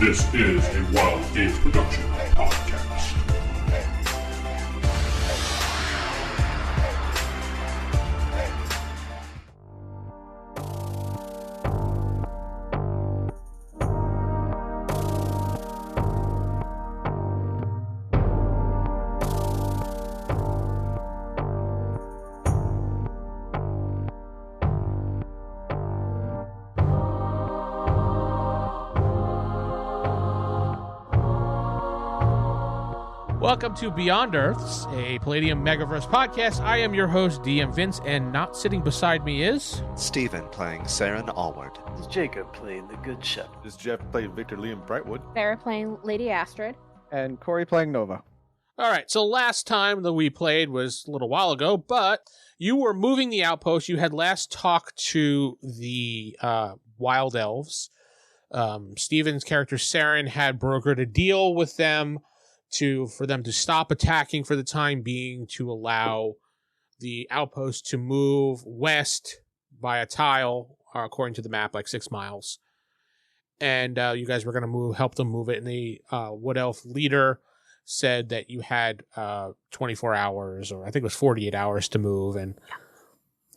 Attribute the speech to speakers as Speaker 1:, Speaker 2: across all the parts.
Speaker 1: This is a Wild Games production podcast.
Speaker 2: Welcome to Beyond Earths, a Palladium Megaverse podcast. I am your host, DM Vince, and not sitting beside me is...
Speaker 3: Steven playing Seran Allward.
Speaker 4: This is Jacob playing the Good Shepherd.
Speaker 5: This is Geoff playing Victor Liam Brightwood.
Speaker 6: Sarah playing Lady Astrid.
Speaker 7: And Corey playing Nova.
Speaker 2: All right, so last time that we played was a little while ago, but you were moving the outpost. You had last talked to the Wild Elves. Steven's character, Seran, had brokered a deal with them for them to stop attacking for the time being, to allow the outpost to move west by a tile, according to the map, like 6 miles. And you guys were going to help them move it. And the Wood Elf leader said that you had 24 hours, or I think it was 48 hours to move. And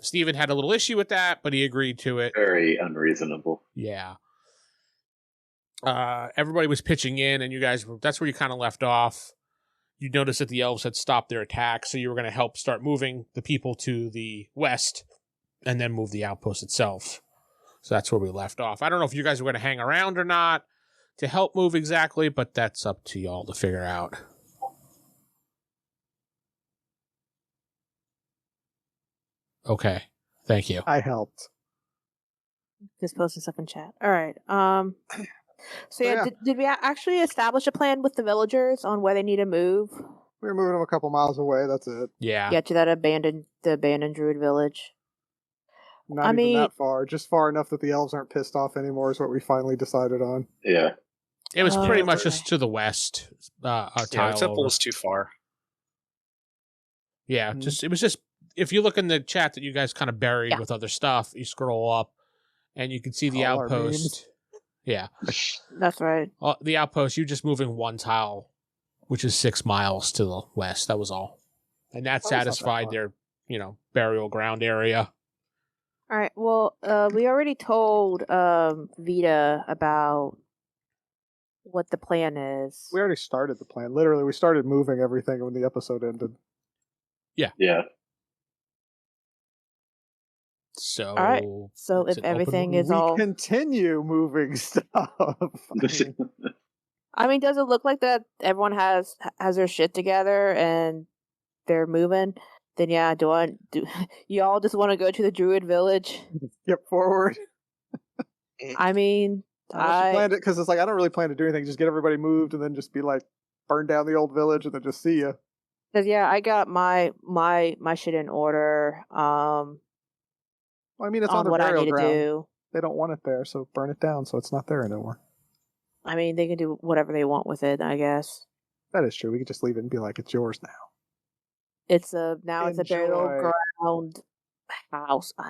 Speaker 2: Steven had a little issue with that, but he agreed to it.
Speaker 8: Very unreasonable.
Speaker 2: Yeah. Everybody was pitching in, and you guys, that's where you kind of left off. You noticed that the elves had stopped their attack, so you were going to help start moving the people to the west and then move the outpost itself. So that's where we left off. I don't know if you guys were going to hang around or not to help move exactly, but that's up to y'all to figure out. Okay. Thank you.
Speaker 7: I helped.
Speaker 6: Just posting stuff in chat. All right. So yeah, did we actually establish a plan with the villagers on where they need to move?
Speaker 7: We were moving them a couple miles away. That's it.
Speaker 2: Yeah.
Speaker 6: Get to that abandoned Druid village.
Speaker 7: Not even that far. Just far enough that the elves aren't pissed off anymore is what we finally decided on.
Speaker 8: Yeah.
Speaker 2: It was pretty much just to the west.
Speaker 9: The temple was too far.
Speaker 2: Yeah, it was just, if you look in the chat that you guys kind of buried with other stuff, you scroll up and you can see the outpost. Yeah.
Speaker 6: That's right.
Speaker 2: The outpost, you're just moving one tile, which is 6 miles to the west. That was all. And that satisfied their, burial ground area.
Speaker 6: All right. Well, we already told Vita about what the plan is.
Speaker 7: We already started the plan. Literally, we started moving everything when the episode ended.
Speaker 2: Yeah.
Speaker 8: Yeah.
Speaker 2: So,
Speaker 6: all right. So if everything is all,
Speaker 7: we continue moving stuff.
Speaker 6: I mean, does it look like that everyone has their shit together and they're moving? Then yeah, do you all just want to go to the Druid village?
Speaker 7: Yep, forward.
Speaker 6: I mean,
Speaker 7: I planned it because it's like I don't really plan to do anything. Just get everybody moved and then just be like, burn down the old village and then just see ya.
Speaker 6: Because yeah, I got my shit in order.
Speaker 7: Well, I mean, it's on the burial ground. They don't want it there, so burn it down so it's not there anymore.
Speaker 6: I mean, they can do whatever they want with it, I guess.
Speaker 7: That is true. We could just leave it and be like, it's yours now.
Speaker 6: It's a burial ground house. I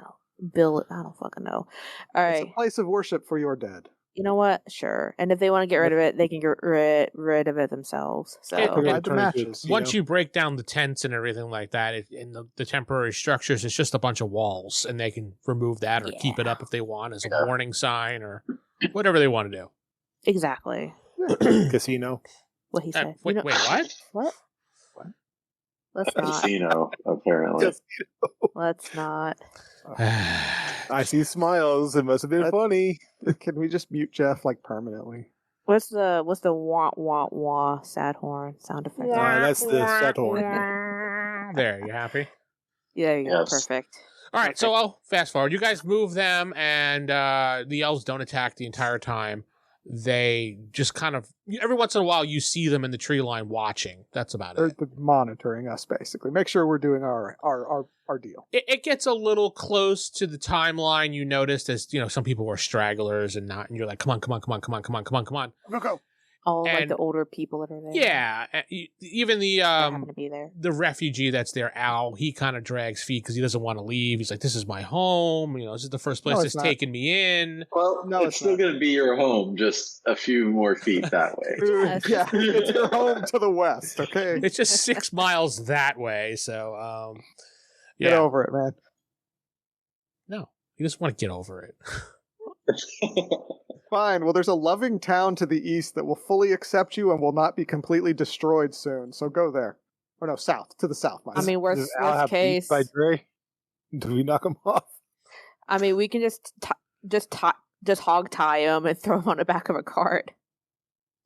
Speaker 6: don't fucking know. All right.
Speaker 7: It's a place of worship for your dead.
Speaker 6: You know what? Sure. And if they want to get rid of it, they can get rid of it themselves. So
Speaker 2: once you break down the tents and everything like that, and the temporary structures, it's just a bunch of walls, and they can remove that or keep it up if they want as a warning sign or whatever they want to do.
Speaker 6: Exactly.
Speaker 5: Casino.
Speaker 6: What he said.
Speaker 2: Wait, what?
Speaker 6: What? Let's not.
Speaker 8: Casino, apparently.
Speaker 6: Let's not.
Speaker 5: I see smiles. It must have been funny.
Speaker 7: Can we just mute Geoff permanently?
Speaker 6: What's the wah wah wah sad horn sound effect?
Speaker 5: That's the sad horn.
Speaker 2: There, you happy?
Speaker 6: Yeah, there you go.
Speaker 8: Yes.
Speaker 6: Perfect.
Speaker 2: All right, so I'll fast forward. You guys move them, and the elves don't attack the entire time. They just kind of, every once in a while, you see them in the tree line watching. That's about it.
Speaker 7: They're monitoring us, basically. Make sure we're doing our deal.
Speaker 2: It gets a little close to the timeline you noticed, as some people were stragglers and not, and you're like, come on.
Speaker 7: Go.
Speaker 6: All like the older people that are there.
Speaker 2: Yeah, even
Speaker 6: happen to be there.
Speaker 2: The refugee that's there, Al, he kind of drags feet because he doesn't want to leave. He's like, "This is my home. This is the first place that's taken me in."
Speaker 8: Well, no, it's still going to be your home, just a few more feet that way.
Speaker 7: Yeah, it's your home to the west. Okay,
Speaker 2: it's just 6 miles that way. So,
Speaker 7: get over it, man.
Speaker 2: No, you just want to get over it.
Speaker 7: Fine. Well, there's a loving town to the east that will fully accept you and will not be completely destroyed soon. So go there. Or no, south. To the south.
Speaker 6: I mean, worst case.
Speaker 5: By Dre? Do we knock him off?
Speaker 6: I mean, we can just hog tie him and throw him on the back of a cart.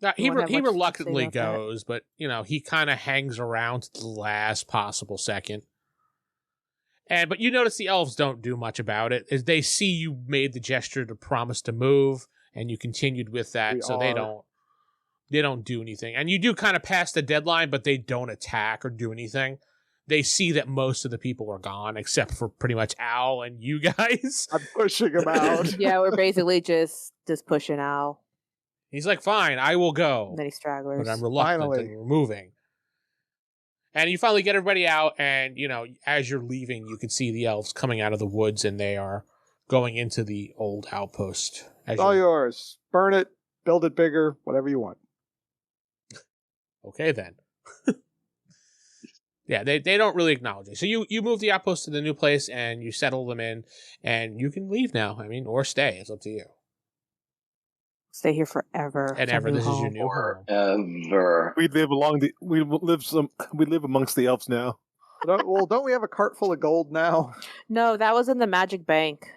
Speaker 2: Now, he reluctantly goes, but he kind of hangs around to the last possible second. But you notice the elves don't do much about it. As they see you made the gesture to promise to move, and you continued with that, they don't do anything. And you do kind of pass the deadline, but they don't attack or do anything. They see that most of the people are gone, except for pretty much Al and you guys.
Speaker 7: I'm pushing him out.
Speaker 6: Yeah, we're basically just pushing Al.
Speaker 2: He's like, "Fine, I will go."
Speaker 6: Many stragglers.
Speaker 2: But I'm reluctant and we're moving. And you finally get everybody out, and, as you're leaving, you can see the elves coming out of the woods, and they are going into the old outpost.
Speaker 7: It's all yours. Burn it, build it bigger, whatever you want.
Speaker 2: Okay, then. Yeah, they don't really acknowledge it. So you move the outpost to the new place, and you settle them in, and you can leave now. I mean, or stay. It's up to you.
Speaker 6: Stay here forever.
Speaker 2: And ever. This is your new home.
Speaker 8: Ever.
Speaker 5: We live amongst the elves now.
Speaker 7: Don't we have a cart full of gold now?
Speaker 6: No, that was in the magic bank.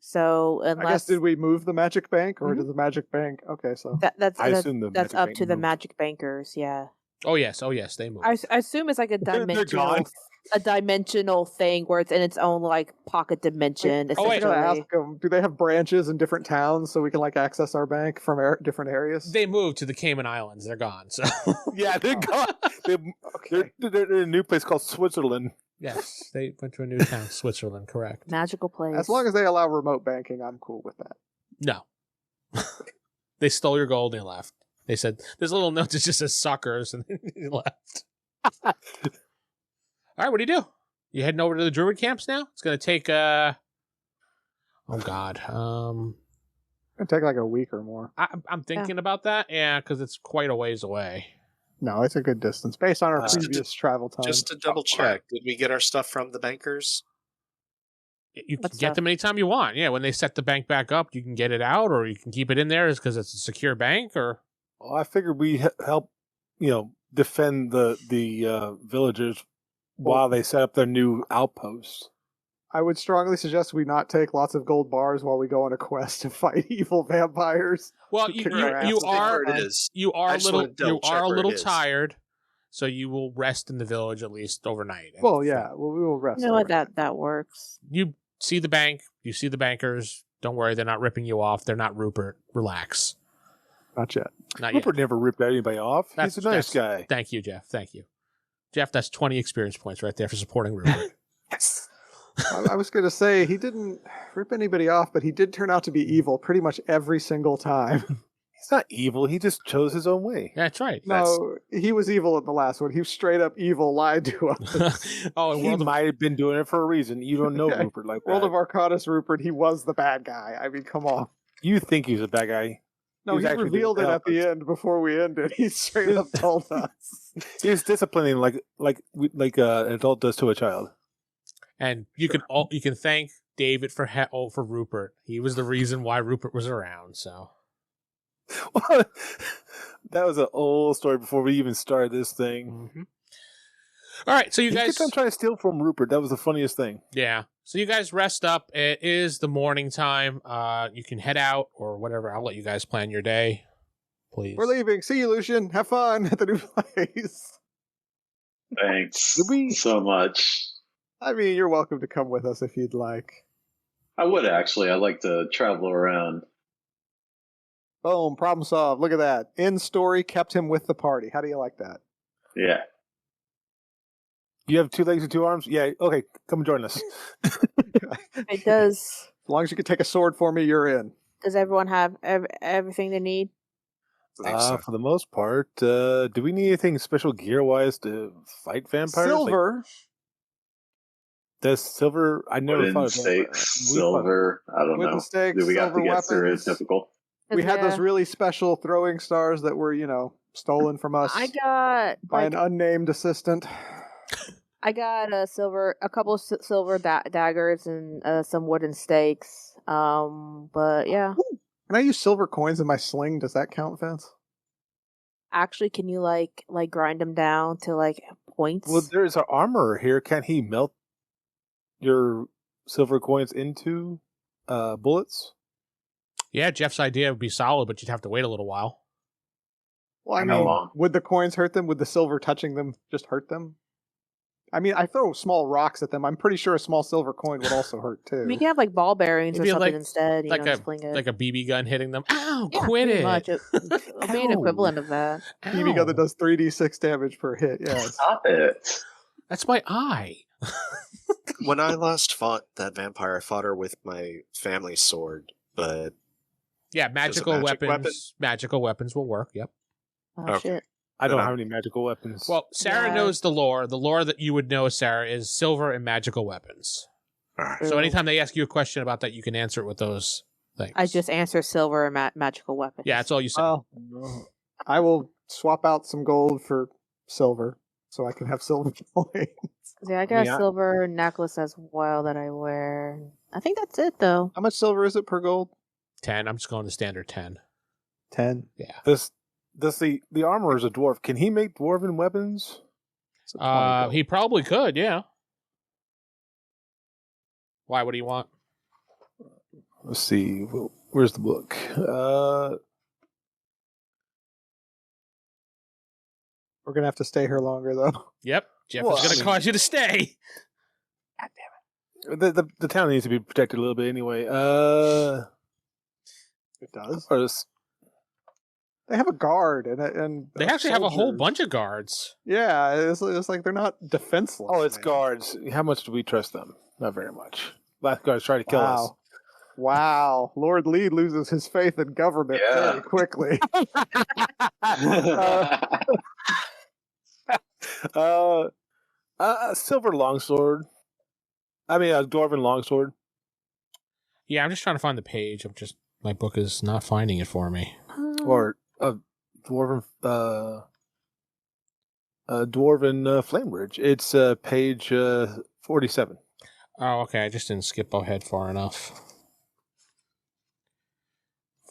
Speaker 6: So unless
Speaker 7: I guess did we move the magic bank, or did the magic bank? Okay, so
Speaker 6: that's up to the magic bankers. Yeah.
Speaker 2: Oh yes, they move.
Speaker 6: I assume it's like a dimensional thing where it's in its own like pocket dimension.
Speaker 7: Wait, ask them, do they have branches in different towns so we can access our bank from different areas?
Speaker 2: They moved to the Cayman Islands. They're gone. So
Speaker 5: yeah, they're gone. They're in a new place called Switzerland.
Speaker 2: Yes, they went to a new town, Switzerland. Correct.
Speaker 6: Magical place.
Speaker 7: As long as they allow remote banking, I'm cool with that.
Speaker 2: No, they stole your gold and they left. They said, "There's a little note that just says suckers," and they left. All right, what do? You heading over to the Druid camps now? It's going to take, oh God.
Speaker 7: It'll take like a week or more.
Speaker 2: I'm thinking about that, because it's quite a ways away.
Speaker 7: No, it's a good distance based on our previous travel time.
Speaker 9: Just to double check, did we get our stuff from the bankers?
Speaker 2: You can get them anytime you want. Yeah, when they set the bank back up, you can get it out, or you can keep it in there because it's a secure bank, or...
Speaker 5: Well, I figured we help, defend the villagers while they set up their new outpost.
Speaker 7: I would strongly suggest we not take lots of gold bars while we go on a quest to fight evil vampires.
Speaker 2: Well, you are a little tired, so you will rest in the village at least overnight.
Speaker 7: Well, yeah, we will rest.
Speaker 6: You know what, that works.
Speaker 2: You see the bank, you see the bankers. Don't worry, they're not ripping you off. They're not Rupert. Relax.
Speaker 7: Not yet.
Speaker 5: Rupert never ripped anybody off. He's a nice guy.
Speaker 2: Thank you, Geoff. Thank you. Jeff, that's 20 experience points right there for supporting Rupert.
Speaker 5: Yes.
Speaker 7: I was going to say, he didn't rip anybody off, but he did turn out to be evil pretty much every single time.
Speaker 5: He's not evil. He just chose his own way.
Speaker 2: That's right.
Speaker 7: No, he was evil in the last one. He was straight up evil, lied to us.
Speaker 5: He might have been doing it for a reason. You don't know Rupert like that.
Speaker 7: World of Arcanus Rupert, he was the bad guy. I mean, come on.
Speaker 5: You think he was a bad guy.
Speaker 7: No, he revealed it at the end before we ended. He straight up told us.
Speaker 5: He was disciplining like an adult does to a child.
Speaker 2: And you can thank David for Rupert. He was the reason why Rupert was around. So
Speaker 5: that was an old story before we even started this thing.
Speaker 2: Mm-hmm. All right, so you guys
Speaker 5: kept on trying to steal from Rupert. That was the funniest thing.
Speaker 2: Yeah. So you guys rest up. It is the morning time. You can head out or whatever. I'll let you guys plan your day, please.
Speaker 7: We're leaving. See you, Lucian. Have fun at the new place.
Speaker 8: Thanks so much.
Speaker 7: I mean, you're welcome to come with us if you'd like.
Speaker 8: I would actually. I'd like to travel around.
Speaker 7: Boom, problem solved. Look at that. End story kept him with the party. How do you like that?
Speaker 8: Yeah.
Speaker 5: You have 2 legs and 2 arms? Yeah, okay, come join us.
Speaker 6: It does.
Speaker 7: As long as you can take a sword for me, you're in.
Speaker 6: Does everyone have everything they need?
Speaker 9: I think so.
Speaker 5: For the most part, do we need anything special gear-wise to fight vampires?
Speaker 7: Silver.
Speaker 5: Does silver? I never
Speaker 8: Wooden
Speaker 5: thought of
Speaker 8: stakes,
Speaker 5: We fought-
Speaker 8: silver. I don't
Speaker 7: Wooden
Speaker 8: know.
Speaker 7: stakes,
Speaker 8: Do we have to
Speaker 7: silver
Speaker 8: get through
Speaker 7: weapons.
Speaker 8: it? Typical.
Speaker 7: We had those
Speaker 6: Yeah.
Speaker 7: really special throwing stars that were, stolen from us
Speaker 6: I got
Speaker 7: by an unnamed assistant.
Speaker 6: I got a couple of silver daggers and some wooden stakes. But yeah,
Speaker 7: Can I use silver coins in my sling? Does that count, Vince?
Speaker 6: actually, can you like grind them down to like points?
Speaker 5: Well, there's an armorer here. Can he melt your silver coins into bullets?
Speaker 2: Yeah, Jeff's idea would be solid, but you'd have to wait a little while.
Speaker 7: Well, I
Speaker 8: How
Speaker 7: mean,
Speaker 8: long?
Speaker 7: would the coins hurt them? Would the silver touching them just hurt them? I mean, I throw small rocks at them. I'm pretty sure a small silver coin would also hurt too.
Speaker 6: We can have like ball bearings or
Speaker 2: Maybe
Speaker 6: something
Speaker 2: like-
Speaker 6: instead.
Speaker 2: like
Speaker 6: just fling it.
Speaker 2: Like a BB gun hitting them. Ow,
Speaker 6: Yeah,
Speaker 2: quit
Speaker 6: pretty
Speaker 2: it.
Speaker 6: Much. I mean,
Speaker 2: Ow.
Speaker 6: equivalent of that.
Speaker 7: BB gun that does 3d6 damage per hit. Yeah.
Speaker 8: Stop it.
Speaker 2: That's my eye.
Speaker 9: When I last fought that vampire, I fought her with my family sword, but
Speaker 2: Yeah, magical
Speaker 9: magic
Speaker 2: weapons. Magical weapons will work. Yep.
Speaker 6: Oh
Speaker 9: Okay.
Speaker 6: shit!
Speaker 5: I don't
Speaker 9: Yeah.
Speaker 5: have any magical weapons.
Speaker 2: Well, Sarah
Speaker 6: Yeah.
Speaker 2: knows the lore. The lore that you would know, Sarah, is silver and magical weapons.
Speaker 9: alright.
Speaker 2: So
Speaker 6: Ooh.
Speaker 2: anytime they ask you a question about that, you can answer it with those things.
Speaker 6: I just answer silver and magical weapons.
Speaker 2: Yeah, that's all you said.
Speaker 7: Well, I will swap out some gold for silver so I can have silver coins.
Speaker 6: Yeah, I got
Speaker 5: Yeah.
Speaker 6: a silver necklace as well that I wear. I think that's it though.
Speaker 7: How much silver is it per gold?
Speaker 2: 10. I'm just going to standard 10.
Speaker 7: 10.
Speaker 5: Does the armorer is a dwarf? Can he make dwarven weapons?
Speaker 7: So 20 gold.
Speaker 2: He probably could, yeah. Why? What do you want?
Speaker 5: Let's see. Where's the book?
Speaker 7: We're going to have to stay here longer, though.
Speaker 2: Yep. Jeff
Speaker 5: Well,
Speaker 2: is going
Speaker 5: I
Speaker 2: to
Speaker 5: mean-
Speaker 2: cause you to stay.
Speaker 5: The town needs to be protected a little bit anyway.
Speaker 7: It does.
Speaker 5: Or this-
Speaker 7: They have a guard and
Speaker 2: They actually have a whole
Speaker 7: soldiers.
Speaker 2: bunch of guards.
Speaker 7: Yeah, it's like they're not defenseless.
Speaker 5: Oh, it's
Speaker 7: man.
Speaker 5: guards. How much do we trust them? Not very much. Last guards try to kill us.
Speaker 7: Wow. Wow. Lord Lee loses his faith in government
Speaker 8: Yeah.
Speaker 7: very quickly.
Speaker 5: A silver longsword. I mean, a dwarven longsword.
Speaker 2: Yeah, I'm just trying to find the page. My book is not finding it for me.
Speaker 5: Or a dwarven flame bridge. It's page 47.
Speaker 2: Oh, okay. I just didn't skip ahead far enough.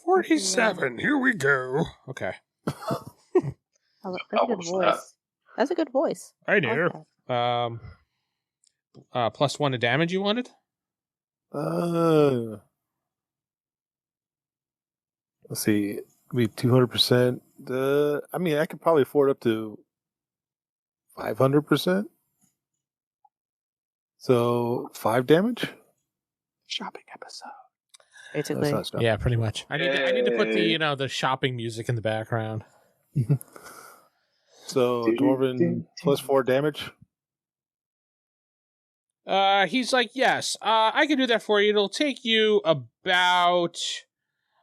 Speaker 2: 47. Here we go. Okay.
Speaker 6: Oh, that's a good
Speaker 8: was
Speaker 6: voice.
Speaker 8: that?
Speaker 6: That's a good voice.
Speaker 2: Hi
Speaker 6: I like
Speaker 2: there.
Speaker 6: that.
Speaker 2: +1 to damage you wanted?
Speaker 5: Let's see. Be 200%. I mean, I could probably afford up to 500%. So 5 damage.
Speaker 7: Shopping episode.
Speaker 6: Basically.
Speaker 5: That's not stuff.
Speaker 2: Yeah, pretty much. I need to put
Speaker 8: Yay.
Speaker 2: the shopping music in the background.
Speaker 5: So dwarven +4 damage.
Speaker 2: He's like, yes, I can do that for you. It'll take you about...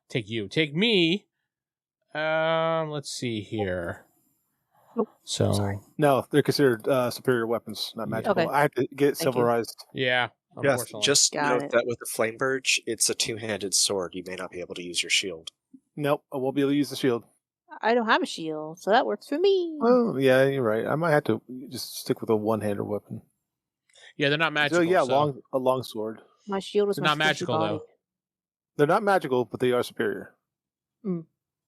Speaker 2: Take me. Let's see here.
Speaker 6: Nope.
Speaker 2: So,
Speaker 6: Sorry.
Speaker 5: No, they're considered superior weapons, not magical.
Speaker 6: Okay.
Speaker 5: I have to get
Speaker 6: Thank you.
Speaker 5: silverized.
Speaker 2: yeah,
Speaker 9: Yes,
Speaker 2: unfortunately.
Speaker 9: just
Speaker 6: Got
Speaker 9: note
Speaker 6: it.
Speaker 9: that with the flame birch, it's a two-handed sword. You may not be able to use your shield.
Speaker 5: Nope, I won't be able to use the shield.
Speaker 6: I don't have a shield, so that works for me.
Speaker 5: Oh, yeah, you're right. I might have to just stick with a one-handed weapon.
Speaker 2: Yeah, they're not magical.
Speaker 5: So yeah,
Speaker 2: so-
Speaker 5: a long sword.
Speaker 6: My shield is
Speaker 2: They're
Speaker 6: my
Speaker 2: not
Speaker 6: squishy
Speaker 2: magical,
Speaker 6: body.
Speaker 2: though.
Speaker 5: They're not magical, but they are superior.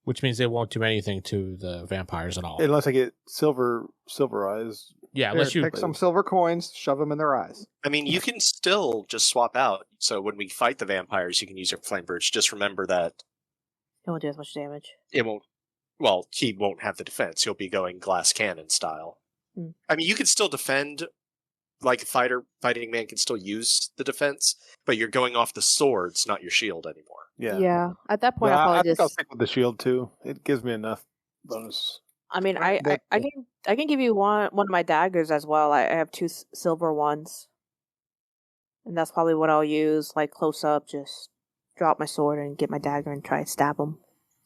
Speaker 2: Which means they won't do anything to the vampires at all.
Speaker 5: Unless I get silverized.
Speaker 2: Yeah,
Speaker 7: Here,
Speaker 2: unless you...
Speaker 7: pick some silver coins, shove them in their eyes.
Speaker 9: I mean, you can still just swap out. So when we fight the vampires, you can use your flame birch. Just remember that
Speaker 6: It won't do as much damage.
Speaker 9: it won't. Well, he won't have the defense. He'll be going glass cannon style.
Speaker 6: Hmm.
Speaker 9: I mean, you can still defend, like a fighting man can still use the defense, but you're going off the swords, not your shield anymore.
Speaker 5: Yeah.
Speaker 6: At that point,
Speaker 5: Well,
Speaker 6: I'll
Speaker 5: I
Speaker 6: probably
Speaker 5: think I'll
Speaker 6: just.
Speaker 5: stick with the shield too. It gives me enough bonus.
Speaker 6: I mean,
Speaker 5: That-
Speaker 6: I can give you one of my daggers as well. I have two silver ones, and that's probably what I'll use. Like close up, just drop my sword and get my dagger and try and stab them.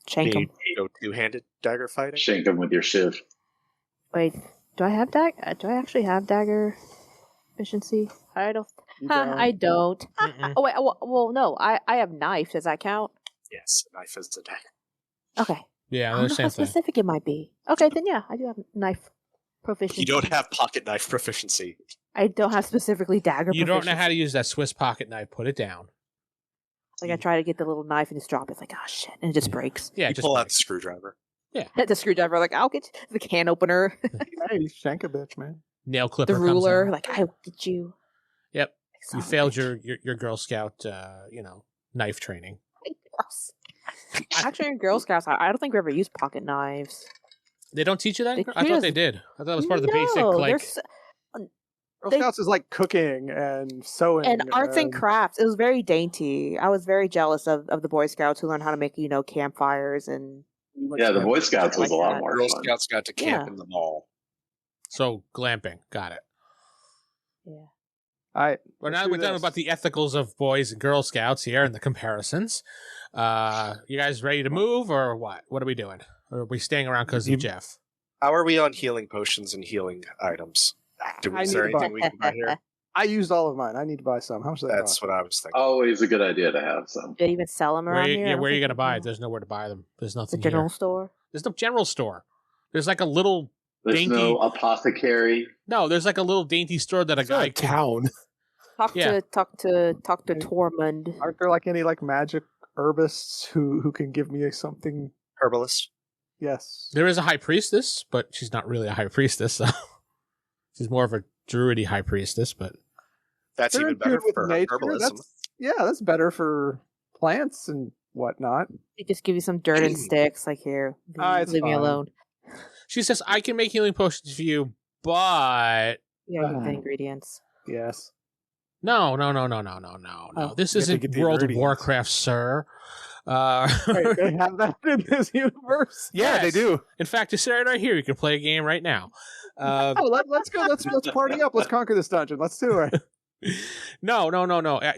Speaker 6: Shank him.
Speaker 9: Go two-handed dagger fighting.
Speaker 8: Shank him with your shiv.
Speaker 6: Wait, do I have Do I actually have dagger efficiency? I don't. I don't. Oh wait. Well, no. I have knife. Does that count?
Speaker 9: Yes, knife is a dagger.
Speaker 6: Okay.
Speaker 2: Yeah,
Speaker 6: I don't know how specific it might be. Okay, then yeah, I do have knife proficiency.
Speaker 9: You don't have pocket knife proficiency.
Speaker 6: I don't have specifically dagger.
Speaker 2: You don't know
Speaker 6: proficiency.
Speaker 2: how to use that Swiss pocket knife. Put it down.
Speaker 6: Like I try to get the little knife and just drop it. It's like, oh shit, and it just breaks.
Speaker 2: Yeah,
Speaker 9: You
Speaker 2: just
Speaker 9: pull out the screwdriver.
Speaker 2: Yeah,
Speaker 6: The screwdriver. Like I'll get the can opener,
Speaker 7: Hey, shank a bitch, man.
Speaker 2: nail clipper.
Speaker 6: the
Speaker 2: comes
Speaker 6: ruler.
Speaker 2: out.
Speaker 6: Like I'll get you.
Speaker 2: Yep.
Speaker 6: Son
Speaker 2: You
Speaker 6: of a
Speaker 2: failed
Speaker 6: bitch.
Speaker 2: your Girl Scout, knife training.
Speaker 6: Gross. Actually, in Girl Scouts, I don't think we ever used pocket knives.
Speaker 2: They don't teach you that?
Speaker 6: They
Speaker 2: I
Speaker 6: teach
Speaker 2: thought
Speaker 6: us-
Speaker 2: they did. I thought it was part of the
Speaker 6: No,
Speaker 2: basic, like,
Speaker 6: there's-
Speaker 7: Girl
Speaker 6: They-
Speaker 7: Scouts is like cooking and sewing
Speaker 6: and arts and crafts. It was very dainty. I was very jealous of the Boy Scouts who learned how to make campfires and.
Speaker 8: Yeah, the Boy Scouts was
Speaker 6: like
Speaker 8: a lot
Speaker 6: that.
Speaker 8: more
Speaker 9: Girl
Speaker 8: fun.
Speaker 9: Scouts got to camp
Speaker 6: Yeah.
Speaker 9: in the mall.
Speaker 2: so glamping. Got it.
Speaker 6: Yeah.
Speaker 2: Well, now we're done about the ethicals of Boys and Girl Scouts here and the comparisons. You guys ready to move or what? What are we doing? Or are we staying around because of Geoff?
Speaker 9: How are we on healing potions and healing items? Is there anything we can buy here?
Speaker 7: I used all of mine. I need to buy some. How much does that
Speaker 9: That's
Speaker 7: cost?
Speaker 9: what I was thinking.
Speaker 8: Always a good idea to have some.
Speaker 6: Did even sell them around here? I don't
Speaker 2: Where are you
Speaker 6: think
Speaker 2: going to buy
Speaker 6: they
Speaker 2: it?
Speaker 6: do.
Speaker 2: There's nowhere to buy them. There's
Speaker 6: The
Speaker 2: nothing
Speaker 6: general
Speaker 2: here.
Speaker 6: store.
Speaker 2: There's no general store. There's like a little
Speaker 8: There's
Speaker 2: dainty.
Speaker 8: no apothecary.
Speaker 2: No, there's like a little dainty store that a
Speaker 5: It's not
Speaker 2: guy
Speaker 5: a town.
Speaker 6: Talk
Speaker 2: Yeah.
Speaker 6: to Tormund.
Speaker 7: Aren't there like any like magic herbists who can give me something?
Speaker 9: Herbalist.
Speaker 7: Yes.
Speaker 2: There is a high priestess, but she's not really a high priestess. So she's more of a druidy high priestess. But
Speaker 9: That's
Speaker 7: They're
Speaker 9: even better
Speaker 7: good with
Speaker 9: for
Speaker 7: nature.
Speaker 9: herbalism.
Speaker 7: That's better for plants and whatnot.
Speaker 6: They just give you some dirt and sticks. Like here,
Speaker 7: It's
Speaker 6: leave me
Speaker 7: fine.
Speaker 6: alone.
Speaker 2: she says, "I can make healing potions for you, but
Speaker 6: Yeah, you have the ingredients.
Speaker 7: Yes.
Speaker 2: no.
Speaker 6: Oh.
Speaker 2: This
Speaker 5: You have to
Speaker 2: isn't
Speaker 5: get the
Speaker 2: World of
Speaker 5: ingredients.
Speaker 2: Warcraft, sir."
Speaker 7: Wait, they have that in this universe.
Speaker 5: Yeah, they
Speaker 2: Yes.
Speaker 5: do.
Speaker 2: In fact, it's right here. You can play a game right now.
Speaker 7: Oh, let's go. Let's party up. Let's conquer this dungeon. Let's do it.
Speaker 2: No.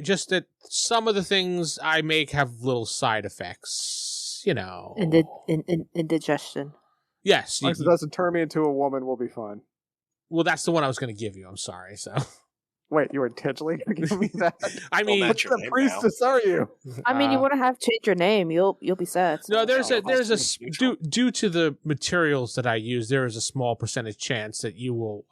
Speaker 2: Just that some of the things I make have little side effects.
Speaker 6: Indigestion.
Speaker 2: Yes.
Speaker 7: As long as it doesn't turn me into a woman, we'll be fine.
Speaker 2: Well, that's the one I was going to give you. I'm sorry. So,
Speaker 7: Wait, you were intentionally going to give me that?
Speaker 2: I mean,
Speaker 9: Well,
Speaker 7: What
Speaker 9: that's your
Speaker 7: kind of
Speaker 9: name
Speaker 7: priestess are you?
Speaker 6: I mean, you
Speaker 2: uh,
Speaker 6: want to have change your name, you'll be set.
Speaker 2: No,
Speaker 6: so-
Speaker 2: there's a
Speaker 9: neutral.
Speaker 2: due to the materials that I use, there is a small percentage chance that you will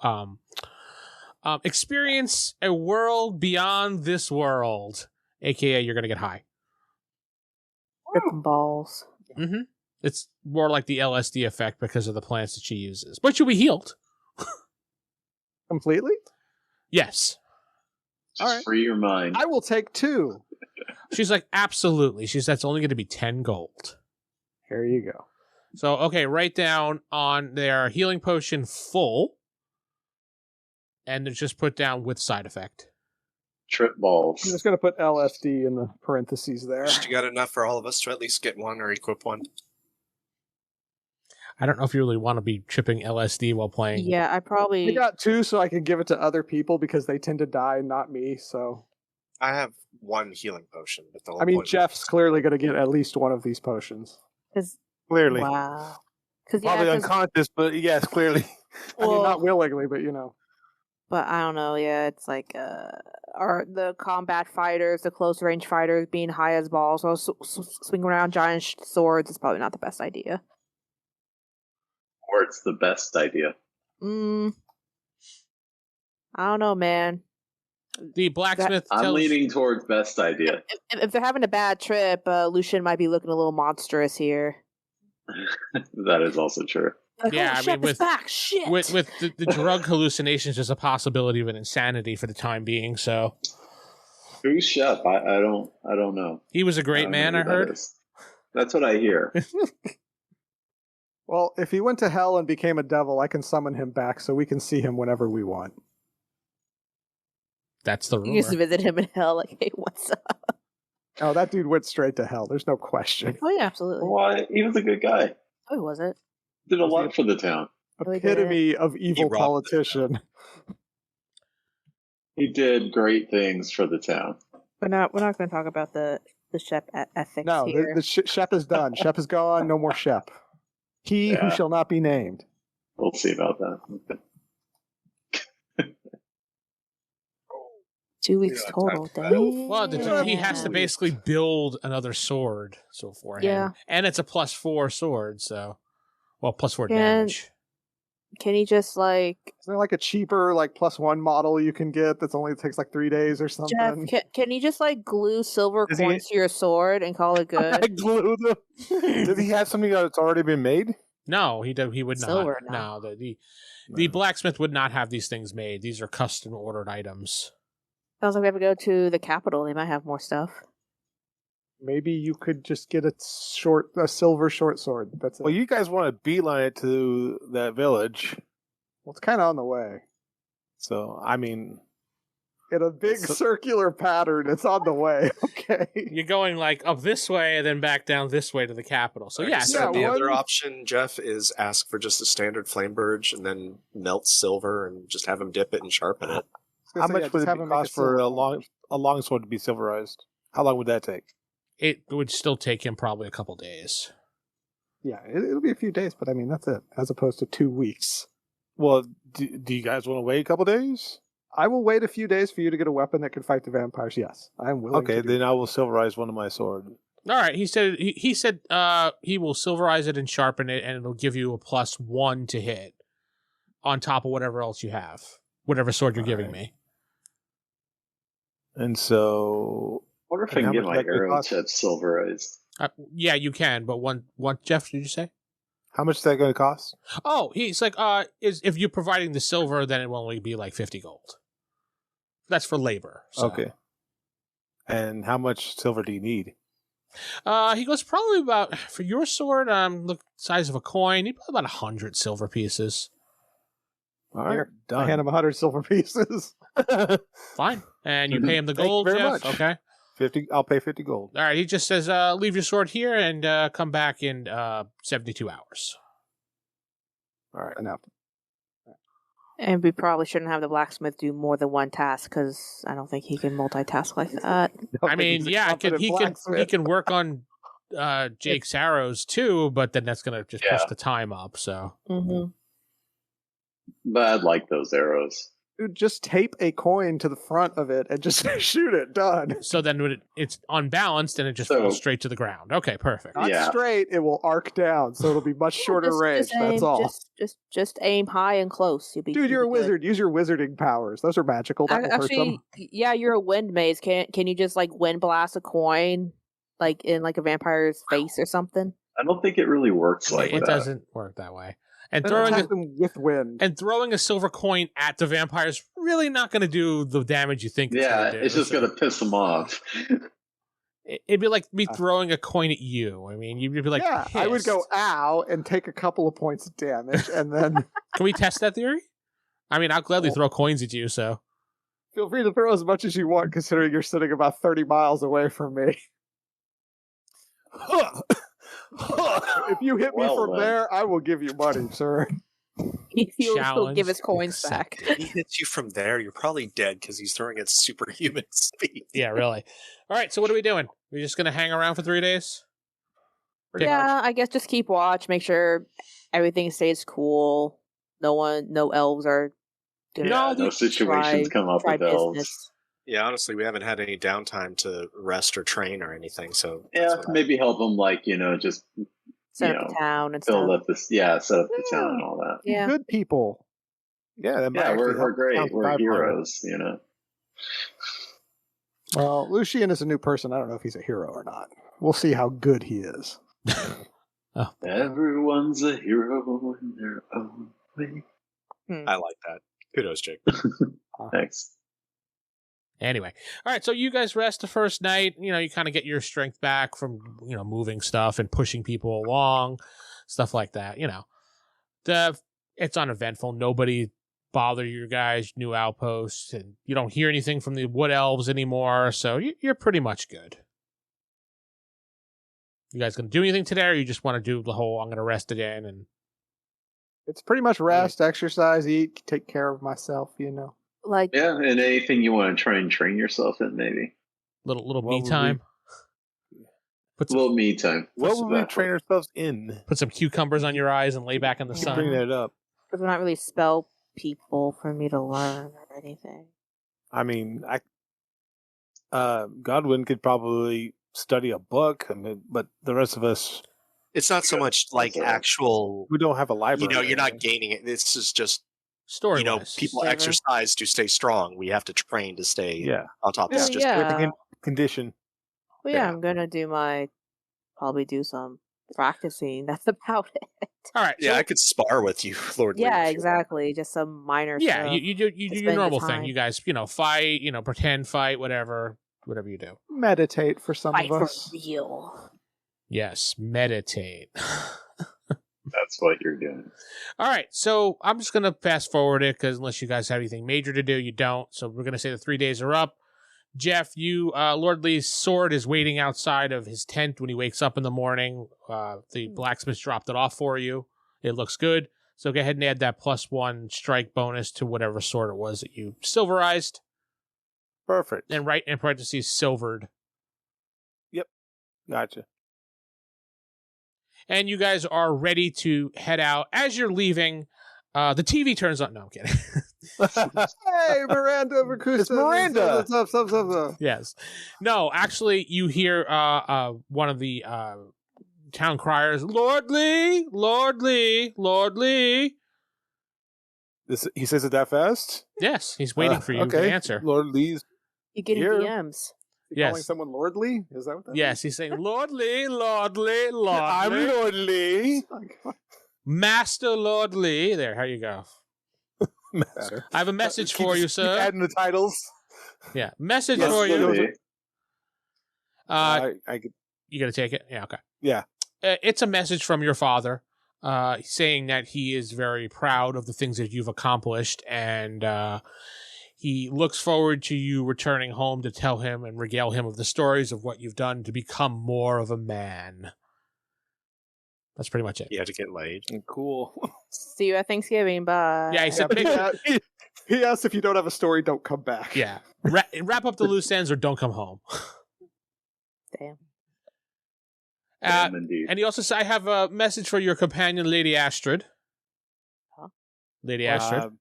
Speaker 2: experience a world beyond this world, aka you're gonna get high.
Speaker 6: Ripping balls.
Speaker 2: Mm-hmm. It's more like the LSD effect because of the plants that she uses, but you'll be healed.
Speaker 7: Completely?
Speaker 2: Yes,
Speaker 8: Just
Speaker 7: All right.
Speaker 8: free your mind.
Speaker 7: I will take 2.
Speaker 2: she's like absolutely. She's that's only going to be 10 gold.
Speaker 7: Here you go.
Speaker 2: So okay, write down on their healing potion full, and then just put down with side effect.
Speaker 8: Trip
Speaker 7: I'm
Speaker 8: balls.
Speaker 7: just going to put LSD in the parentheses there.
Speaker 9: You got enough for all of us to at least get one or equip one.
Speaker 2: I don't know if you really want to be tripping LSD while playing.
Speaker 6: Yeah, I
Speaker 7: I
Speaker 6: probably.
Speaker 7: got 2 so I can give it to other people because they tend to die, not me. So,
Speaker 9: I have one healing potion. But the whole
Speaker 7: I mean,
Speaker 9: point
Speaker 7: Jeff's clearly going to get at least one of these potions.
Speaker 6: Cause,
Speaker 5: Clearly.
Speaker 6: wow. Because
Speaker 5: Probably unconscious, but yes, clearly.
Speaker 7: I mean, not willingly, but you know.
Speaker 6: But I don't know. Yeah, it's like are the combat fighters, the close range fighters, being high as balls, so swinging around giant swords is probably not the best idea.
Speaker 8: Or it's the best idea.
Speaker 6: I don't know, man.
Speaker 2: The blacksmith
Speaker 8: I'm
Speaker 2: tells
Speaker 8: leaning towards best idea.
Speaker 6: If they're having a bad trip, Lucian might be looking a little monstrous here.
Speaker 8: That is also true.
Speaker 6: Like,
Speaker 2: Yeah,
Speaker 6: oh,
Speaker 2: I
Speaker 6: shit,
Speaker 2: mean,
Speaker 6: it's back. Shit.
Speaker 2: with the drug hallucinations, there's a possibility of an insanity for the time being. So
Speaker 8: Who's Shep? I don't know.
Speaker 2: he was a great
Speaker 8: don't
Speaker 2: man,
Speaker 8: know
Speaker 2: I
Speaker 8: who that
Speaker 2: heard.
Speaker 8: is. That's what I hear.
Speaker 7: Well, if he went to hell and became a devil, I can summon him back so we can see him whenever we want.
Speaker 2: That's the
Speaker 6: You
Speaker 2: rumor.
Speaker 6: just visit him in hell, like, hey, what's up?
Speaker 7: Oh, that dude went straight to hell. There's no question.
Speaker 6: Oh yeah, absolutely.
Speaker 8: Why? He was a good guy.
Speaker 6: Oh, was it?
Speaker 8: Did a lot for the town.
Speaker 6: Oh, he did.
Speaker 7: Epitome of evil
Speaker 9: robbed
Speaker 7: politician.
Speaker 8: He did great things for the town.
Speaker 6: We're not going to talk about the the Shep ethics
Speaker 7: No,
Speaker 6: here.
Speaker 7: the Shep is done. Shep is gone. No more Shep. He who
Speaker 8: Yeah.
Speaker 7: shall not be named.
Speaker 8: We'll see about that.
Speaker 6: 2 weeks
Speaker 9: Yeah,
Speaker 6: total.
Speaker 9: time
Speaker 6: Dang.
Speaker 2: Well, he has to basically build another sword for him.
Speaker 6: Yeah.
Speaker 2: And it's a +4 sword, so... Well, +4
Speaker 6: Can-
Speaker 2: damage.
Speaker 6: Can he just like
Speaker 7: Is there like a cheaper like +1 model you can get that's only takes like 3 days or something?
Speaker 6: Jeff? Can you just like glue silver
Speaker 5: Is he-
Speaker 6: coins to your sword and call it
Speaker 5: I
Speaker 6: good?
Speaker 5: glue them. Does he have something that's already been made?
Speaker 2: No, he would not.
Speaker 6: Silver,
Speaker 2: No,
Speaker 6: no.
Speaker 2: the blacksmith would not have these things made. These are custom ordered items.
Speaker 6: Sounds like we have to go to the capital. They might have more stuff.
Speaker 7: Maybe you could just get a silver short sword. That's it.
Speaker 5: Well, you guys want to beeline it to that village.
Speaker 7: Well, it's kind of on the way.
Speaker 5: So, I mean,
Speaker 7: In a big circular pattern, it's on the way. Okay.
Speaker 2: You're going like up this way and then back down this way to the capital. So yeah,
Speaker 7: Yeah,
Speaker 9: the
Speaker 7: one-
Speaker 9: other option, Jeff, is ask for just a standard flame burge and then melt silver and just have him dip it and sharpen it.
Speaker 5: how much would it cost for a long sword to be silverized? How long would that take?
Speaker 2: it would still take him probably a couple days.
Speaker 7: Yeah, it'll be a few days, but I mean, that's it, as opposed to 2 weeks.
Speaker 5: Well, do you guys want to wait a couple days?
Speaker 7: I will wait a few days for you to get a weapon that can fight the vampires. Yes, I'm willing.
Speaker 5: Okay,
Speaker 7: to do
Speaker 5: then I will silverize one of my sword.
Speaker 2: All right, he said he will silverize it and sharpen it, and it'll give you a +1 to hit on top of whatever else you have, whatever sword you're giving me.
Speaker 5: And so,
Speaker 8: I wonder if I
Speaker 5: And
Speaker 8: can
Speaker 5: how
Speaker 8: get
Speaker 5: much
Speaker 8: my
Speaker 5: that could
Speaker 8: arrows
Speaker 5: cost?
Speaker 8: that's silverized.
Speaker 2: Yeah, you can, but what Jeff did you say?
Speaker 5: how much is that going to cost?
Speaker 2: Oh, he's like, if you're providing the silver, then it will only be like 50 gold. That's for labor. So.
Speaker 5: Okay. And how much silver do you need?
Speaker 2: He goes probably about, for your sword, look size of a coin, you probably about 100 silver pieces.
Speaker 5: All right,
Speaker 7: Here, I
Speaker 5: done.
Speaker 7: hand him 100 silver pieces.
Speaker 2: Fine. And you pay him the
Speaker 5: Thank you
Speaker 2: gold,
Speaker 5: very
Speaker 2: Jeff?
Speaker 5: much.
Speaker 2: Okay.
Speaker 5: 50. I'll pay 50 gold.
Speaker 2: All right, he just says, leave your sword here and come back in 72 hours.
Speaker 5: All right.
Speaker 7: Enough.
Speaker 6: And we probably shouldn't have the blacksmith do more than one task because I don't think he can multitask like that.
Speaker 2: I mean, yeah, he can work on Jake's arrows too, but then that's going to just push the time up, so.
Speaker 6: Mm-hmm.
Speaker 8: But I'd like those arrows.
Speaker 7: Dude, just tape a coin to the front of it and just shoot it. Done.
Speaker 2: So then when it's unbalanced and it just falls straight to the ground. Okay, perfect.
Speaker 7: Not
Speaker 8: Yeah.
Speaker 7: straight, it will arc down, so it'll be much shorter range. That's all.
Speaker 6: Just aim high and close. You'll be.
Speaker 7: Dude, you're a
Speaker 6: you'll be good.
Speaker 7: wizard. Use your wizarding powers. Those are magical. That will hurt them.
Speaker 6: Actually, yeah, you're a wind maze. Can you just like wind blast a coin, like in like a vampire's face or something?
Speaker 8: I don't think it really works like
Speaker 2: It
Speaker 8: that.
Speaker 2: doesn't work that way. And
Speaker 7: Then
Speaker 2: throwing
Speaker 7: attack them with wind.
Speaker 2: throwing a silver coin at the vampire is really not going to do the damage you think it's
Speaker 8: Yeah,
Speaker 2: going to do.
Speaker 8: it's just
Speaker 2: So
Speaker 8: going to piss them off.
Speaker 2: it'd be like me throwing a coin at you. I mean, you'd be like,
Speaker 7: yeah, I would go
Speaker 2: pissed.
Speaker 7: ow and take a couple of points of damage, and then
Speaker 2: Can we test that theory? I mean, I'll gladly throw coins at you, so.
Speaker 7: feel free to throw as much as you want, considering you're sitting about 30 miles away from me. If you hit me
Speaker 8: Well,
Speaker 7: from
Speaker 8: then.
Speaker 7: there, I will give you money, sir.
Speaker 6: He'll
Speaker 2: Challenge
Speaker 6: give his coins back.
Speaker 2: accepted.
Speaker 9: If he hits you from there, you're probably dead because he's throwing at superhuman speed.
Speaker 2: Yeah, really. All right, so what are we doing? We're just going to hang around for 3 days?
Speaker 7: Pretty
Speaker 6: Yeah, I guess just keep watch, make sure everything stays cool. No elves are. gonna
Speaker 8: No situations come up
Speaker 6: try
Speaker 8: with elves.
Speaker 6: business.
Speaker 9: Yeah, honestly, we haven't had any downtime to rest or train or anything, so
Speaker 8: Yeah,
Speaker 9: that's what
Speaker 8: maybe help them, like, just
Speaker 6: Set
Speaker 8: You
Speaker 6: up the
Speaker 8: know,
Speaker 6: town and
Speaker 8: build
Speaker 6: stuff.
Speaker 8: up this, set up the town and all that.
Speaker 6: Yeah.
Speaker 7: Good people.
Speaker 5: Yeah, that might
Speaker 8: Yeah,
Speaker 5: actually
Speaker 8: we're
Speaker 5: help
Speaker 8: great.
Speaker 5: count
Speaker 8: We're
Speaker 5: 500.
Speaker 8: heroes,
Speaker 7: Well, Lucian is a new person. I don't know if he's a hero or not. We'll see how good he is.
Speaker 8: Everyone's a hero in their own way.
Speaker 9: I like that. Kudos, Jake.
Speaker 8: Thanks.
Speaker 2: Anyway, all right. So you guys rest the first night. You kind of get your strength back from moving stuff and pushing people along, stuff like that. It's uneventful. Nobody bother you guys. New outposts, and you don't hear anything from the wood elves anymore. So you're pretty much good. You guys gonna do anything today, or you just want to do the whole "I'm gonna rest again" and
Speaker 7: It's pretty much rest, exercise, eat, take care of myself,
Speaker 6: Like,
Speaker 8: Yeah, and anything you want to try and train yourself in, maybe.
Speaker 2: little
Speaker 5: What
Speaker 2: me
Speaker 5: would
Speaker 2: time? Put
Speaker 8: A
Speaker 2: some,
Speaker 8: little me time.
Speaker 5: What would we
Speaker 8: Exactly.
Speaker 5: train ourselves in?
Speaker 2: put some cucumbers on your eyes and lay back in the
Speaker 6: Yeah.
Speaker 5: Bring
Speaker 2: sun.
Speaker 5: that up.
Speaker 6: Because we're not really spell people for me to learn or anything.
Speaker 5: I mean, Godwin could probably study a book. I mean, but the rest of us,
Speaker 9: It's not so much like actual.
Speaker 5: we don't have a library.
Speaker 9: You're not gaining it. This is just
Speaker 2: Story
Speaker 9: people
Speaker 6: Flavor.
Speaker 9: exercise to stay strong. We have to train to stay
Speaker 5: Yeah.
Speaker 9: on top.
Speaker 6: Well,
Speaker 9: It's just
Speaker 6: yeah.
Speaker 5: Condition.
Speaker 6: Well, yeah,
Speaker 9: Yeah.
Speaker 6: I'm gonna probably do some practicing. That's about it.
Speaker 2: All right.
Speaker 9: yeah.
Speaker 2: so-
Speaker 9: I could spar with you, Lord. Lee,
Speaker 6: Yeah,
Speaker 9: if you want.
Speaker 6: exactly. Just some minor
Speaker 2: yeah,
Speaker 6: stuff.
Speaker 2: you do your
Speaker 6: spend the
Speaker 2: normal thing.
Speaker 6: time.
Speaker 2: You guys, fight, pretend, fight, whatever you do.
Speaker 7: Meditate for some
Speaker 6: Fight
Speaker 7: of
Speaker 6: for
Speaker 7: us.
Speaker 6: real.
Speaker 2: Yes, meditate.
Speaker 8: That's what you're doing.
Speaker 2: All right, so I'm just going to fast forward it because unless you guys have anything major to do, you don't. So we're going to say the 3 days are up. Jeff, Lord Lee's sword is waiting outside of his tent when he wakes up in the morning. The blacksmith dropped it off for you. It looks good. So go ahead and add that +1 strike bonus to whatever sword it was that you silverized.
Speaker 5: Perfect.
Speaker 2: And write in parentheses silvered.
Speaker 5: Gotcha.
Speaker 2: And you guys are ready to head out. As you're leaving, the TV turns on. No, I'm kidding.
Speaker 7: Hey, Miranda Mercusa.
Speaker 5: It's Miranda.
Speaker 7: Stop.
Speaker 2: Yes. No, actually, you hear one of the town criers, Lord Lee, Lord Lee, Lord Lee.
Speaker 5: He says it that fast?
Speaker 2: Yes, he's waiting for you to
Speaker 5: okay.
Speaker 2: answer.
Speaker 5: Lord Lee's.
Speaker 6: You get
Speaker 5: Here.
Speaker 6: DMs.
Speaker 2: Yes.
Speaker 7: Calling someone lordly? Is that what that
Speaker 2: Yes, he's saying, Lord Lee, Lord Lee, Lord
Speaker 5: I'm
Speaker 2: Lee.
Speaker 5: Lord Lee.
Speaker 7: means? Oh, God.
Speaker 2: Master Lord Lee. There, how you go.
Speaker 5: Master.
Speaker 2: I have a message for you,
Speaker 5: Keep
Speaker 2: sir.
Speaker 5: adding the titles.
Speaker 2: Yeah, message
Speaker 8: Yes,
Speaker 2: for you.
Speaker 8: Lily.
Speaker 5: I could.
Speaker 2: You got to take it? Yeah, okay.
Speaker 5: Yeah.
Speaker 2: It's a message from your father saying that he is very proud of the things that you've accomplished and he looks forward to you returning home to tell him and regale him of the stories of what you've done to become more of a man. That's pretty much it.
Speaker 9: You have to get laid.
Speaker 5: Cool.
Speaker 6: See you at Thanksgiving. Bye.
Speaker 2: Yeah, he said,
Speaker 7: He asked if you don't have a story, don't come back.
Speaker 2: yeah, wrap up the loose ends or don't come home.
Speaker 6: Damn.
Speaker 8: Damn, indeed.
Speaker 2: And he also said, I have a message for your companion, Lady Astrid.
Speaker 6: Huh?
Speaker 2: Lady Astrid.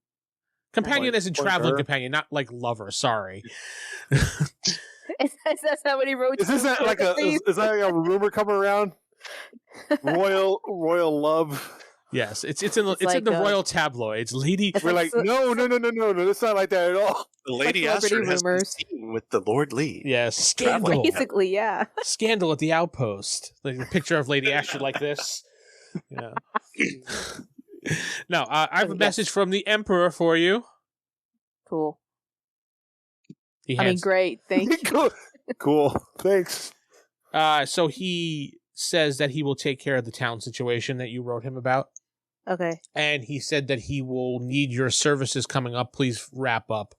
Speaker 2: Companion
Speaker 5: point-
Speaker 2: as in
Speaker 5: point
Speaker 2: traveling
Speaker 5: her.
Speaker 2: companion, not like lover, sorry.
Speaker 6: Is that not what he wrote?
Speaker 5: Is this like is that like a rumor coming around? Royal love.
Speaker 2: Yes, it's in the
Speaker 6: It's
Speaker 2: it's in
Speaker 6: like
Speaker 2: the
Speaker 6: a-
Speaker 2: royal tabloids. Lady
Speaker 6: It's
Speaker 5: We're like,
Speaker 6: so-
Speaker 5: no, it's not like that at all.
Speaker 9: The Lady
Speaker 6: Like celebrity
Speaker 9: Astrid has been
Speaker 6: rumors.
Speaker 9: seen with the Lord Lee.
Speaker 2: Yes, scandal.
Speaker 6: Basically, yeah.
Speaker 2: Scandal at the outpost. Like a picture of Lady Astrid like this. Yeah. No, I have a
Speaker 6: Yes.
Speaker 2: message from the Emperor for you.
Speaker 6: Cool.
Speaker 2: He
Speaker 6: I mean,
Speaker 2: hands,
Speaker 6: great. Thank you.
Speaker 5: Cool. Thanks.
Speaker 2: so he says that he will take care of the town situation that you wrote him about.
Speaker 6: Okay.
Speaker 2: And he said that he will need your services coming up. Please wrap up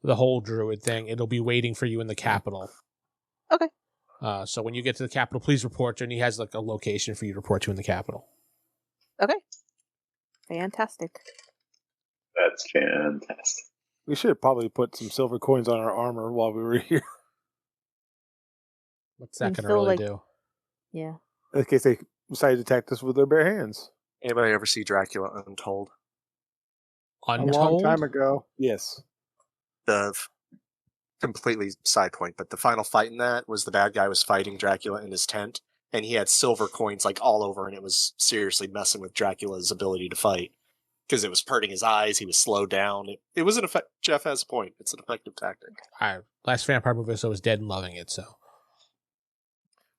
Speaker 2: the whole Druid thing. It'll be waiting for you in the capital.
Speaker 6: Okay.
Speaker 2: So when you get to the capital, please report to, and he has like a location for you to report to in the capital.
Speaker 6: Okay. Fantastic.
Speaker 8: That's fantastic.
Speaker 5: We should have probably put some silver coins on our armor while we were here,
Speaker 2: What's that
Speaker 6: I'm
Speaker 2: going to
Speaker 6: still,
Speaker 2: really
Speaker 6: like-
Speaker 2: do?
Speaker 6: Yeah.
Speaker 5: in case they decide to attack us with their bare hands.
Speaker 9: Anybody ever see Dracula Untold?
Speaker 7: A long
Speaker 2: Untold?
Speaker 7: time ago.
Speaker 5: Yes.
Speaker 9: Completely side point, but the final fight in that was the bad guy was fighting Dracula in his tent, and he had silver coins like all over, and it was seriously messing with Dracula's ability to fight because it was hurting his eyes. He was slowed down. It was an effect. Jeff has a point. It's an effective tactic.
Speaker 2: Last vampire movie, so I was dead and loving it, so.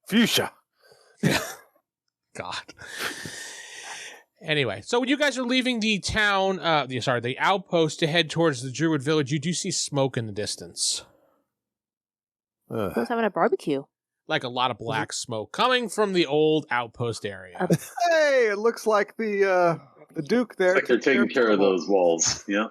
Speaker 5: Fuchsia.
Speaker 2: God. Anyway, so when you guys are leaving the town, the outpost to head towards the Druid village, you do see smoke in the distance.
Speaker 6: Who's having a barbecue?
Speaker 2: Like a lot of black smoke coming from the old outpost area.
Speaker 7: Hey, it looks like the Duke there.
Speaker 8: It's like they're
Speaker 7: took
Speaker 8: taking care of
Speaker 7: trouble.
Speaker 8: those walls. Yeah.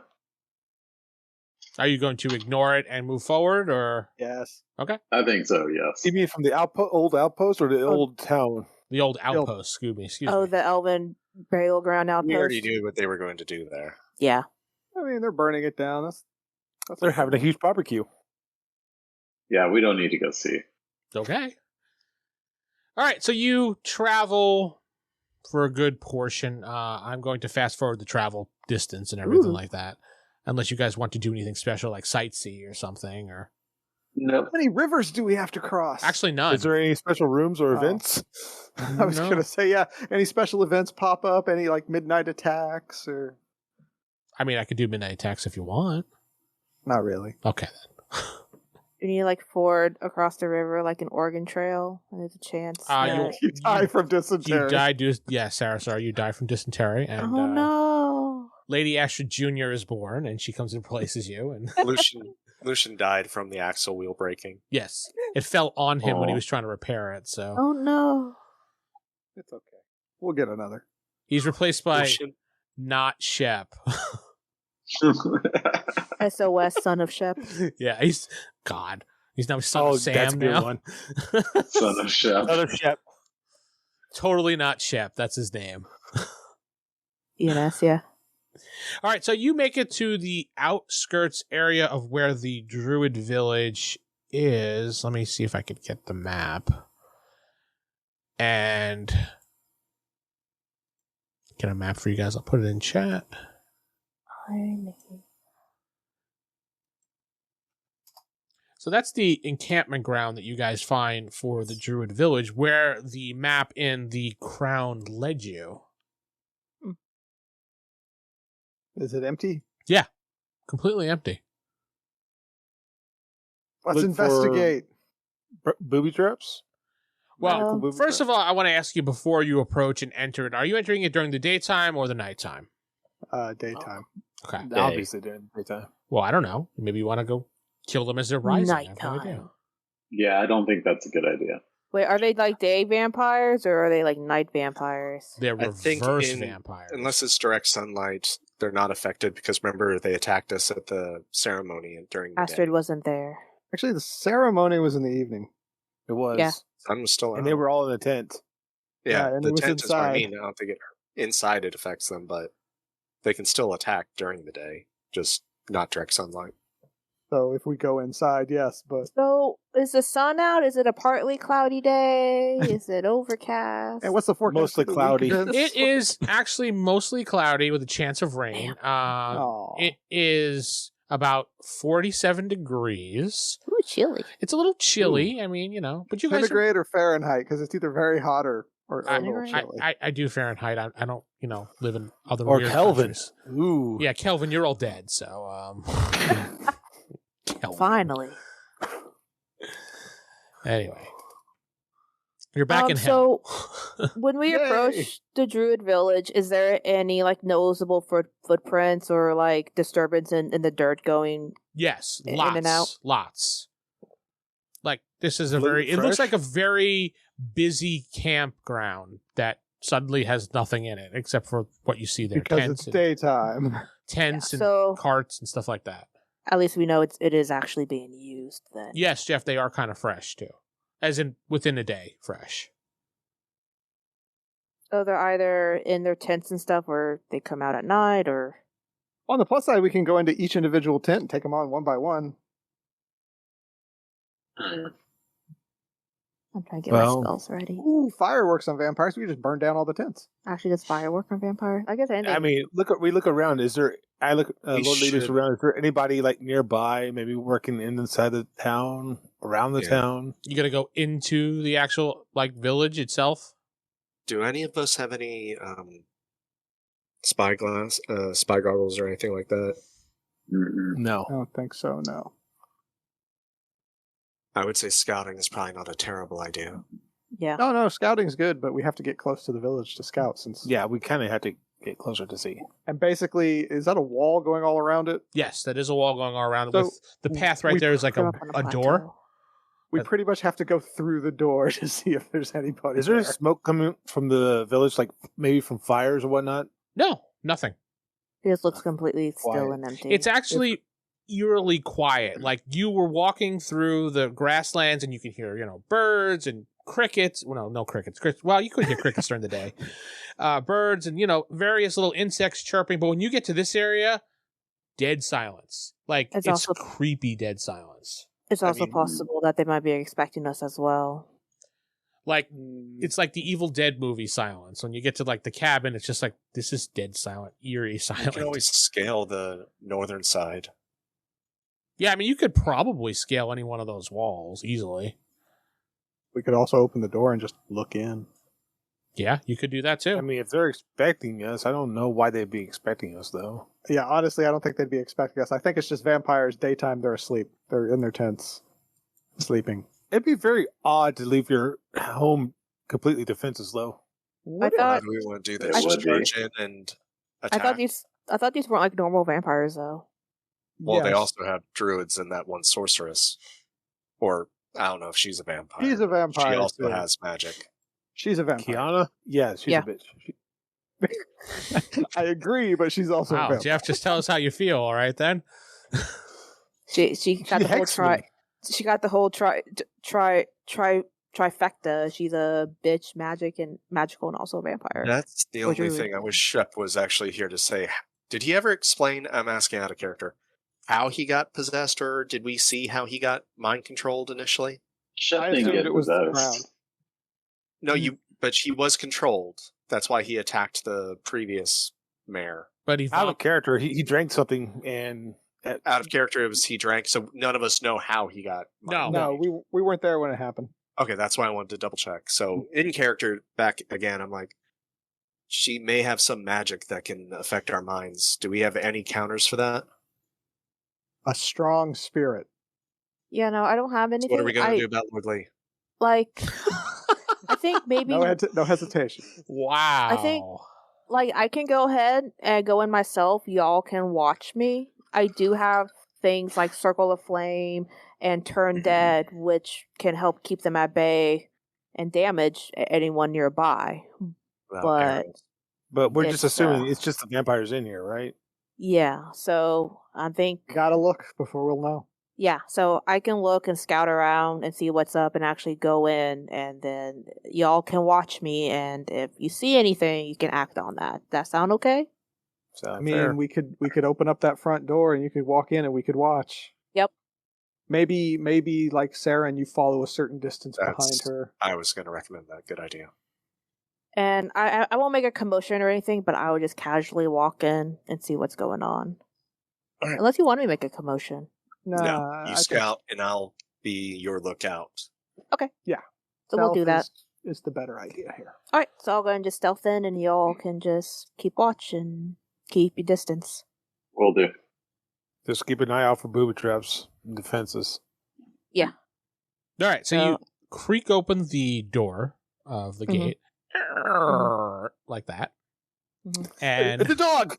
Speaker 2: Are you going to ignore it and move forward, or
Speaker 7: Yes.
Speaker 8: I think so, yes.
Speaker 5: You mean from the old outpost or the old town?
Speaker 2: the old outpost? Excuse me.
Speaker 6: Oh, the Elven burial ground outpost.
Speaker 9: We already knew what they were going to do there.
Speaker 6: Yeah.
Speaker 7: I mean, they're burning it down. That's
Speaker 5: They're having a huge barbecue.
Speaker 8: Yeah, we don't need to go see.
Speaker 2: Okay. All right, so you travel for a good portion. I'm going to fast forward the travel distance and everything like that, unless you guys want to do anything special like sightsee or something. Or
Speaker 8: No.
Speaker 7: How many rivers do we have to cross?
Speaker 2: actually, none.
Speaker 5: Is there any special rooms or events?
Speaker 7: I was going to say, yeah. Any special events pop up? Any like midnight attacks or?
Speaker 2: I mean, I could do midnight attacks if you want.
Speaker 7: Not really.
Speaker 2: Okay, then.
Speaker 6: You need to like ford across the river like an Oregon Trail, and there's a chance. that-
Speaker 7: You die from dysentery.
Speaker 2: You die. Sarah. Sorry, you die from dysentery, and
Speaker 6: Oh no!
Speaker 2: Lady Astrid Jr. is born, and she comes and replaces you. And
Speaker 9: Lucian died from the axle wheel breaking.
Speaker 2: yes, it fell on him when he
Speaker 8: Aw.
Speaker 2: was trying to repair it. So
Speaker 6: Oh no!
Speaker 7: It's okay. We'll get another.
Speaker 2: he's replaced by
Speaker 9: Lucian,
Speaker 2: not Shep.
Speaker 6: SOS, son of Shep.
Speaker 2: Yeah, he's God. He's now son of
Speaker 5: that's
Speaker 2: Sam
Speaker 5: a good
Speaker 2: now.
Speaker 5: one.
Speaker 8: Son of Chef.
Speaker 5: Another Shep.
Speaker 2: Totally not Shep. That's his name.
Speaker 6: ENS, yeah.
Speaker 2: All right, so you make it to the outskirts area of where the Druid village is. Let me see if I could get the map. And get a map for you guys. I'll put it in chat. So that's the encampment ground that you guys find for the Druid village, where the map in the crown led you.
Speaker 7: Is it empty?
Speaker 2: Completely empty.
Speaker 7: Let's
Speaker 5: Look for-
Speaker 7: investigate.
Speaker 5: Booby traps?
Speaker 2: Well,
Speaker 6: Well,
Speaker 2: first of all, I want to ask you before you approach and enter it, are you entering it during the daytime or the nighttime?
Speaker 7: Daytime.
Speaker 2: Okay.
Speaker 5: Obviously during the daytime.
Speaker 2: Well, I don't know. Maybe you want to go kill them as they're rising. I have no idea.
Speaker 6: Nighttime.
Speaker 8: Yeah, I don't think that's a good idea.
Speaker 6: Wait, are they like day vampires or are they like night vampires?
Speaker 2: They're
Speaker 9: I think
Speaker 2: reverse
Speaker 9: in-
Speaker 2: vampires.
Speaker 9: unless it's direct sunlight, they're not affected because remember they attacked us at the ceremony and during the
Speaker 6: Astrid
Speaker 9: day.
Speaker 6: wasn't there.
Speaker 7: Actually, the ceremony was in the evening.
Speaker 5: It was.
Speaker 6: Yeah.
Speaker 9: Sun was still out.
Speaker 5: And they were all in a tent.
Speaker 9: yeah,
Speaker 7: and
Speaker 9: the
Speaker 7: it was
Speaker 9: tent is what I
Speaker 7: inside.
Speaker 9: mean. I don't think inside it affects them, but they can still attack during the day, just not direct sunlight.
Speaker 7: So if we go inside, yes, but
Speaker 6: So, is the sun out? Is it a partly cloudy day? Is it overcast?
Speaker 7: and what's the forecast?
Speaker 5: Mostly
Speaker 7: for the
Speaker 5: cloudy.
Speaker 7: weekend?
Speaker 2: It is actually mostly cloudy with a chance of rain.
Speaker 7: Aw.
Speaker 2: It is about 47 degrees.
Speaker 6: Ooh, chilly.
Speaker 2: It's a little chilly. I mean, but you guys are,
Speaker 7: Centigrade or Fahrenheit? Because it's either very hot or a little chilly.
Speaker 2: I do Fahrenheit. I don't, live in other
Speaker 5: Or
Speaker 2: weird
Speaker 5: Kelvin.
Speaker 2: countries.
Speaker 5: Ooh.
Speaker 2: Yeah, Kelvin, you're all dead. So, Kelvin.
Speaker 6: Finally.
Speaker 2: Anyway, you're back in hell.
Speaker 6: So, when we
Speaker 7: Yay.
Speaker 6: approach the Druid village, is there any like noticeable footprints or like disturbance in the dirt going?
Speaker 2: Yes,
Speaker 6: In
Speaker 2: lots,
Speaker 6: and out?
Speaker 2: lots. Like this is a
Speaker 5: Look
Speaker 2: very. It looks
Speaker 5: fresh?
Speaker 2: like a very busy campground that suddenly has nothing in it except for what you see there:
Speaker 7: because
Speaker 2: tents,
Speaker 7: it's
Speaker 2: and,
Speaker 7: daytime.
Speaker 2: tents, and
Speaker 6: So-
Speaker 2: carts and stuff like that.
Speaker 6: At least we know it is actually being used then.
Speaker 2: Yes, Jeff, they are kind of fresh too, as in within a day, fresh.
Speaker 6: So they're either in their tents and stuff, or they come out at night, or
Speaker 7: On the plus side, we can go into each individual tent and take them on one by one.
Speaker 6: I'm trying to get
Speaker 5: Well-
Speaker 6: my spells ready.
Speaker 7: Ooh, fireworks on vampires. We just burn down all the tents.
Speaker 6: Actually, does firework on vampire? I guess anything.
Speaker 5: I mean, we look around. Is there? I look.
Speaker 9: We
Speaker 5: Lord leaders
Speaker 9: should-
Speaker 5: around. Is there anybody like nearby? Maybe working inside the town, around the
Speaker 9: Yeah.
Speaker 5: town.
Speaker 2: You got to go into the actual village itself.
Speaker 9: Do any of us have any spy goggles or anything like that?
Speaker 8: Mm-mm.
Speaker 5: No.
Speaker 7: I don't think so, no.
Speaker 9: I would say scouting is probably not a terrible idea.
Speaker 6: yeah.
Speaker 7: No, scouting's good, but we have to get close to the village to scout. Since
Speaker 5: Yeah, we kind of have to get closer to see.
Speaker 7: And basically, is that a wall going all around it?
Speaker 2: Yes, that is a wall going all around.
Speaker 7: So,
Speaker 2: with the path right
Speaker 7: we
Speaker 2: there is like
Speaker 6: Come
Speaker 2: a,
Speaker 6: up on
Speaker 2: a door.
Speaker 6: plateau.
Speaker 7: We
Speaker 2: But-
Speaker 7: pretty much have to go through the door to see if there's anybody.
Speaker 5: Is there
Speaker 7: there.
Speaker 5: smoke coming from the village, like maybe from fires or whatnot?
Speaker 2: No, nothing.
Speaker 6: It just looks completely still
Speaker 5: Quiet.
Speaker 6: and empty.
Speaker 2: It's actually eerily quiet. Like you were walking through the grasslands and you could hear, birds and crickets. Well, no crickets. Well, you could hear crickets during the day. Birds and, various little insects chirping. But when you get to this area, dead silence. Like
Speaker 6: It's
Speaker 2: it's
Speaker 6: also-
Speaker 2: creepy dead silence.
Speaker 6: It's also
Speaker 9: mean-
Speaker 6: possible that they might be expecting us as well.
Speaker 2: Like, it's like the Evil Dead movie silence. When you get to like the cabin, it's just like, this is dead silent, eerie
Speaker 9: You
Speaker 2: silent.
Speaker 9: can always scale the northern side.
Speaker 2: Yeah, I mean, you could probably scale any one of those walls easily.
Speaker 7: We could also open the door and just look in.
Speaker 2: Yeah, you could do that too.
Speaker 5: I mean, if they're expecting us, I don't know why they'd be expecting us, though.
Speaker 7: Yeah, honestly, I don't think they'd be expecting us. I think it's just vampires. Daytime, they're asleep. They're in their tents, sleeping.
Speaker 5: It'd be very odd to leave your home completely defenseless, though.
Speaker 6: I
Speaker 9: How
Speaker 6: thought
Speaker 9: do we want to do
Speaker 8: It
Speaker 9: this?
Speaker 8: would be.
Speaker 9: Charge in and attack?
Speaker 6: I thought these weren't like normal vampires though.
Speaker 9: Well, they
Speaker 7: Yes.
Speaker 9: also have druids and that one sorceress. Or, I don't know if she's a vampire.
Speaker 7: She's a vampire.
Speaker 9: She also
Speaker 7: too.
Speaker 9: has magic.
Speaker 7: She's a vampire.
Speaker 5: Kiana? Yeah, she's
Speaker 6: Yeah.
Speaker 5: a bitch.
Speaker 7: I agree, but she's also a
Speaker 2: Wow,
Speaker 7: vampire.
Speaker 2: Jeff, just tell us how you feel, all right then?
Speaker 6: She got the whole
Speaker 5: hexed me.
Speaker 6: She got the whole trifecta. She's a bitch, magical, and also a vampire.
Speaker 9: That's the
Speaker 6: Or
Speaker 9: only
Speaker 6: druid.
Speaker 9: thing I wish Shep was actually here to say. Did he ever explain, I'm asking out of character, how he got possessed, or did we see how he got mind controlled initially?
Speaker 7: I
Speaker 8: Shep didn't
Speaker 7: assumed
Speaker 8: get
Speaker 7: it was the
Speaker 8: possessed.
Speaker 7: ground.
Speaker 9: No, but he was controlled. That's why he attacked the previous mayor.
Speaker 2: But he
Speaker 5: Out of character, he drank something and...
Speaker 9: Out of character, it was he drank, so none of us know how he got.
Speaker 2: No.
Speaker 7: No, we weren't there when it happened.
Speaker 9: Okay, that's why I wanted to double check. So in character, back again, I'm like, she may have some magic that can affect our minds. Do we have any counters for that?
Speaker 7: A strong spirit.
Speaker 6: Yeah, no, I don't have anything.
Speaker 9: What are we going to do about Lord Lee?
Speaker 6: Like, I think maybe
Speaker 7: No hesitation.
Speaker 2: Wow.
Speaker 6: I think- like I can go ahead and go in myself. Y'all can watch me. I do have things like Circle of Flame and Turn Dead, which can help keep them at bay and damage anyone nearby.
Speaker 9: Well,
Speaker 6: But
Speaker 9: arrows.
Speaker 5: But we're just
Speaker 6: It's,
Speaker 5: assuming it's just the vampires in here, right?
Speaker 6: yeah, so I think
Speaker 7: Gotta look before we'll know.
Speaker 6: yeah, so I can look and scout around and see what's up and actually go in, and then y'all can watch me, and if you see anything, you can act on that. That sound okay?
Speaker 5: Sound
Speaker 7: I mean,
Speaker 5: fair.
Speaker 7: we could open up that front door and you could walk in and we could watch.
Speaker 6: Yep.
Speaker 7: Maybe like Seran, you follow a certain distance behind
Speaker 9: That's-
Speaker 7: her.
Speaker 9: I was going to recommend that. Good idea.
Speaker 6: And I won't make a commotion or anything, but I would just casually walk in and see what's going on.
Speaker 9: Alright.
Speaker 6: Unless you want me to make a commotion.
Speaker 7: Nah,
Speaker 9: No,
Speaker 7: I
Speaker 9: you
Speaker 7: think
Speaker 9: scout, and I'll be your lookout.
Speaker 6: So we'll do that.
Speaker 7: stealth is the better idea here.
Speaker 6: Alright, so I'll go and just stealth in, and y'all can just keep watch and keep your distance.
Speaker 8: Will do.
Speaker 5: Just keep an eye out for booby traps and defenses.
Speaker 2: All right, so you creak open the door of the
Speaker 6: Mhm.
Speaker 2: gate like that,
Speaker 6: Mhm.
Speaker 2: and
Speaker 5: It's a dog!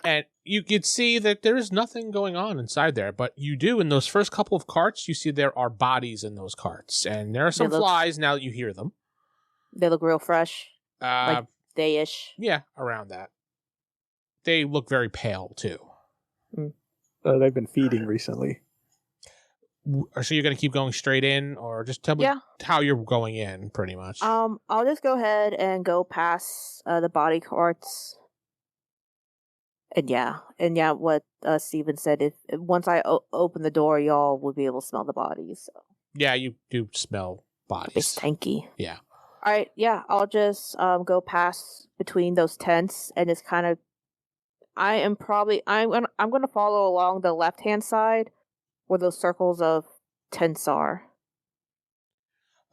Speaker 2: and you could see that there is nothing going on inside there. But you do in those first couple of carts. You see there are bodies in those carts, and there are some
Speaker 6: They look-
Speaker 2: flies now that you hear them.
Speaker 6: They look real fresh,
Speaker 2: Uh,
Speaker 6: day-ish.
Speaker 2: yeah, around that. They look very pale too.
Speaker 7: They've been feeding recently.
Speaker 2: So you're going to keep going straight in, or just tell me
Speaker 6: Yeah.
Speaker 2: how you're going in, pretty much.
Speaker 6: I'll just go ahead and go past the body carts. And yeah, what Steven said, if once I open the door, y'all will be able to smell the bodies. So
Speaker 2: Yeah, you do smell bodies.
Speaker 6: it's tanky.
Speaker 2: Yeah.
Speaker 6: All right, yeah, I'll just go past between those tents and it's kind of. I'm gonna follow along the left hand side where those circles of tents are.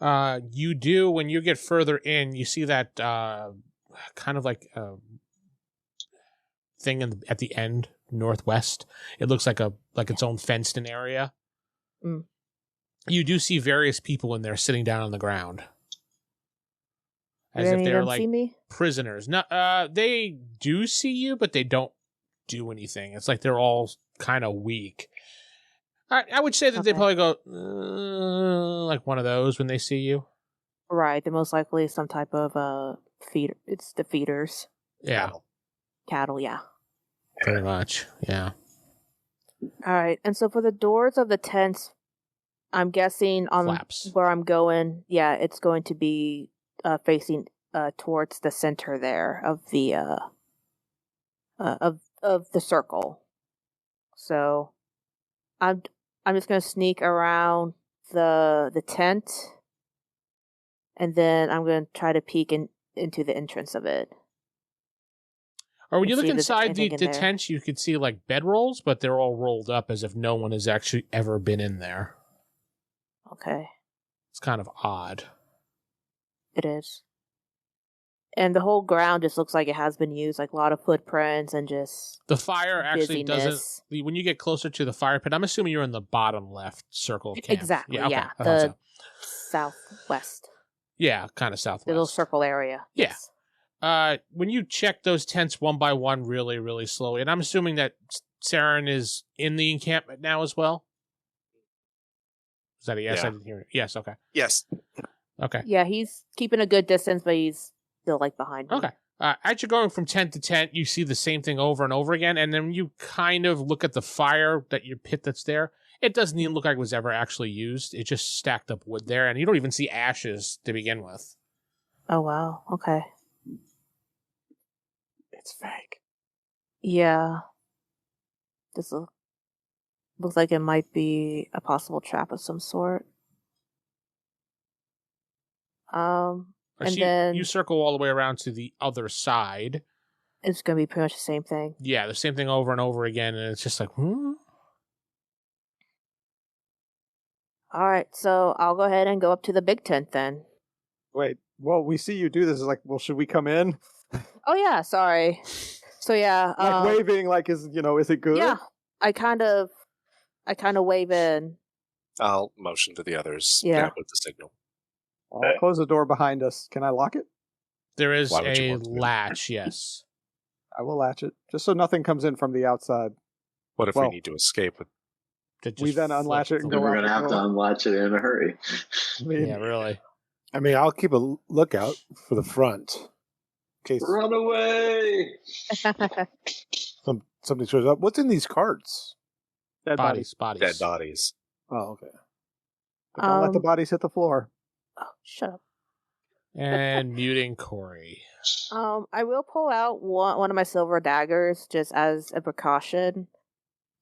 Speaker 2: You do when you get further in. You see that kind of like thing at the end northwest. It looks like its own fenced-in area.
Speaker 6: Mm.
Speaker 2: You do see various people in there sitting down on the ground, as
Speaker 6: Do
Speaker 2: if
Speaker 6: any of
Speaker 2: they're
Speaker 6: them
Speaker 2: like
Speaker 6: see me?
Speaker 2: prisoners. No, they do see you, but they don't do anything. It's like they're all kind of weak. I would say that they
Speaker 6: Okay.
Speaker 2: probably go like one of those when they see you.
Speaker 6: Right, they're most likely some type of feeder. It's the feeders,
Speaker 2: Yeah,
Speaker 6: cattle. Yeah.
Speaker 2: pretty much. Yeah.
Speaker 6: All right, and so for the doors of the tents, I'm guessing on
Speaker 2: Flaps.
Speaker 6: where I'm going. Yeah, it's going to be facing towards the center there of the of the circle. So, I'm just going to sneak around the tent and then I'm going to try to peek into the entrance of it.
Speaker 2: Or when you
Speaker 6: Let's
Speaker 2: look
Speaker 6: see if there's
Speaker 2: inside the
Speaker 6: anything in there.
Speaker 2: tents, you could see like bedrolls, but they're all rolled up as if no one has actually ever been in there.
Speaker 6: Okay,
Speaker 2: It's kind of odd.
Speaker 6: it is. And the whole ground just looks like it has been used, like a lot of footprints and just
Speaker 2: The fire actually
Speaker 6: busyness.
Speaker 2: doesn't. When you get closer to the fire pit, I'm assuming you're in the bottom left circle of camp.
Speaker 6: Exactly,
Speaker 2: okay,
Speaker 6: yeah.
Speaker 2: I thought so.
Speaker 6: Southwest.
Speaker 2: Yeah, kind of
Speaker 6: The
Speaker 2: southwest.
Speaker 6: little circle area.
Speaker 2: Yeah.
Speaker 6: Yes.
Speaker 2: When you check those tents one by one really, really slowly, and I'm assuming that Seran is in the encampment now as well? Is that a yes?
Speaker 9: Yeah.
Speaker 2: I didn't hear it. Yes, okay.
Speaker 9: Yes.
Speaker 2: Okay.
Speaker 6: Yeah, he's keeping a good distance, but he's still like behind me.
Speaker 2: Okay. As you're going from tent to tent, you see the same thing over and over again, and then you kind of look at the fire that your pit that's there. It doesn't even look like it was ever actually used. It just stacked up wood there, and you don't even see ashes to begin with.
Speaker 6: Oh, wow. Okay.
Speaker 7: It's fake.
Speaker 6: Yeah. This looks like it might be a possible trap of some sort. And
Speaker 2: So
Speaker 6: then
Speaker 2: you circle all the way around to the other side.
Speaker 6: it's going to be pretty much the same thing.
Speaker 2: Yeah, the same thing over and over again, and it's just like,
Speaker 6: All right, so I'll go ahead and go up to the big tent then.
Speaker 7: Wait, well, we see you do this. It's like, well, should we come in?
Speaker 6: Oh yeah, sorry. So yeah,
Speaker 7: Like waving, like, is it good?
Speaker 6: yeah, I kind of wave in.
Speaker 9: I'll motion to the others.
Speaker 6: Yeah.
Speaker 9: With the signal.
Speaker 7: I'll close the door behind us. Can I lock it?
Speaker 2: There is
Speaker 9: Why would you
Speaker 2: a
Speaker 9: want to?
Speaker 2: latch, yes.
Speaker 7: I will latch it, just so nothing comes in from the outside.
Speaker 9: What if
Speaker 7: Well,
Speaker 9: we need to escape?
Speaker 2: That
Speaker 7: We
Speaker 2: just
Speaker 7: then unlatch
Speaker 2: flips
Speaker 7: it and
Speaker 2: the
Speaker 7: go
Speaker 8: We're
Speaker 7: out
Speaker 8: going to
Speaker 7: the
Speaker 8: have to
Speaker 7: door.
Speaker 8: unlatch it in a hurry.
Speaker 7: I mean,
Speaker 2: Yeah, really.
Speaker 5: I mean, I'll keep a lookout for the front in case
Speaker 8: Run away!
Speaker 5: something shows up. What's in these carts?
Speaker 7: dead bodies.
Speaker 2: Bodies.
Speaker 9: Dead bodies.
Speaker 5: Oh, okay.
Speaker 7: But don't let the
Speaker 6: Um,
Speaker 7: bodies hit the floor.
Speaker 6: Oh, shut up.
Speaker 2: And muting Corey.
Speaker 6: I will pull out one of my silver daggers just as a precaution,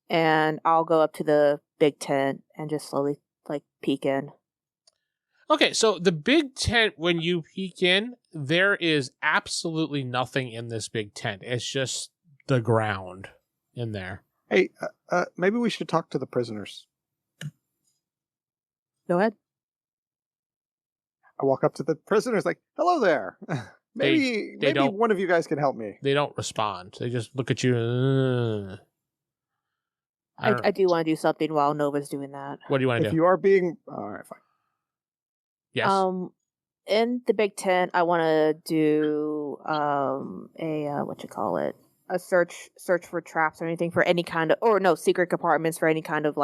Speaker 6: and I'll go up to the big tent and just slowly peek in.
Speaker 2: Okay, so the big tent, when you peek in, there is absolutely nothing in this big tent. It's just the ground in there.
Speaker 7: Hey, maybe we should talk to the prisoners.
Speaker 6: Go ahead.
Speaker 7: I walk up to the prisoners, like, hello there. maybe
Speaker 2: don't-
Speaker 7: one of you guys can help me.
Speaker 2: They don't respond. They just look at you.
Speaker 6: I do want to do something while Nova's doing that.
Speaker 2: What do you want to
Speaker 7: If
Speaker 2: do?
Speaker 7: you are being... All right, fine.
Speaker 2: Yes.
Speaker 6: In the big tent, I want to do a search for traps or anything for any kind of, or no, secret compartments for any kind of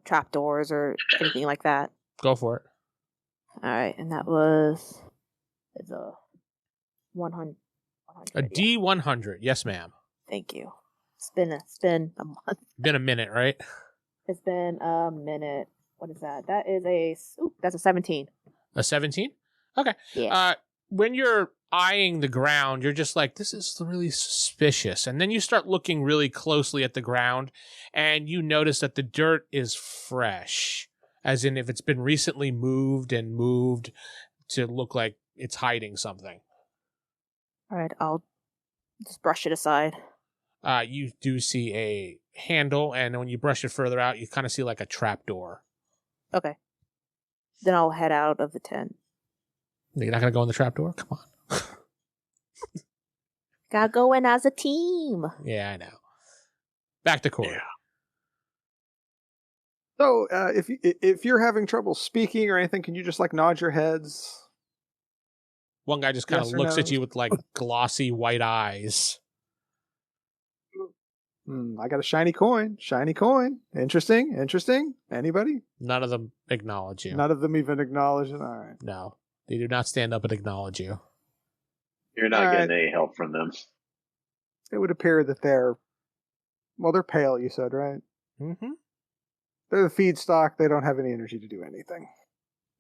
Speaker 6: trap doors or anything like that.
Speaker 2: Go for it.
Speaker 6: All right, and that was it's a 100.
Speaker 2: A
Speaker 6: yeah.
Speaker 2: D100. Yes, ma'am.
Speaker 6: Thank you. It's been a month.
Speaker 2: Been a minute, right?
Speaker 6: It's been a minute. What is that? That is that's a 17.
Speaker 2: A 17? Okay.
Speaker 6: Yeah.
Speaker 2: When you're eyeing the ground, you're just like, this is really suspicious. And then you start looking really closely at the ground, and you notice that the dirt is fresh, as in if it's been recently moved to look like it's hiding something.
Speaker 6: All right, I'll just brush it aside.
Speaker 2: You do see a handle, and when you brush it further out, you kind of see like a trap door.
Speaker 6: Okay. Then I'll head out of the tent.
Speaker 2: You're not going to go in the trap door? Come on.
Speaker 6: Gotta go in as a team.
Speaker 2: Yeah, I know. Back to Corey.
Speaker 9: Yeah.
Speaker 7: So, if you're having trouble speaking or anything, can you just nod your heads?
Speaker 2: One guy just kind of
Speaker 7: Yes or
Speaker 2: looks
Speaker 7: no?
Speaker 2: at you with glossy white eyes.
Speaker 7: I got a shiny coin. Shiny coin. Interesting. Anybody?
Speaker 2: None of them acknowledge you.
Speaker 7: None of them even acknowledge it. All right.
Speaker 2: No. They do not stand up and acknowledge you.
Speaker 8: You're not
Speaker 7: All
Speaker 8: getting any help from them.
Speaker 7: It would appear that they're pale, you said, right?
Speaker 2: Mm-hmm.
Speaker 7: They're the feedstock. They don't have any energy to do anything.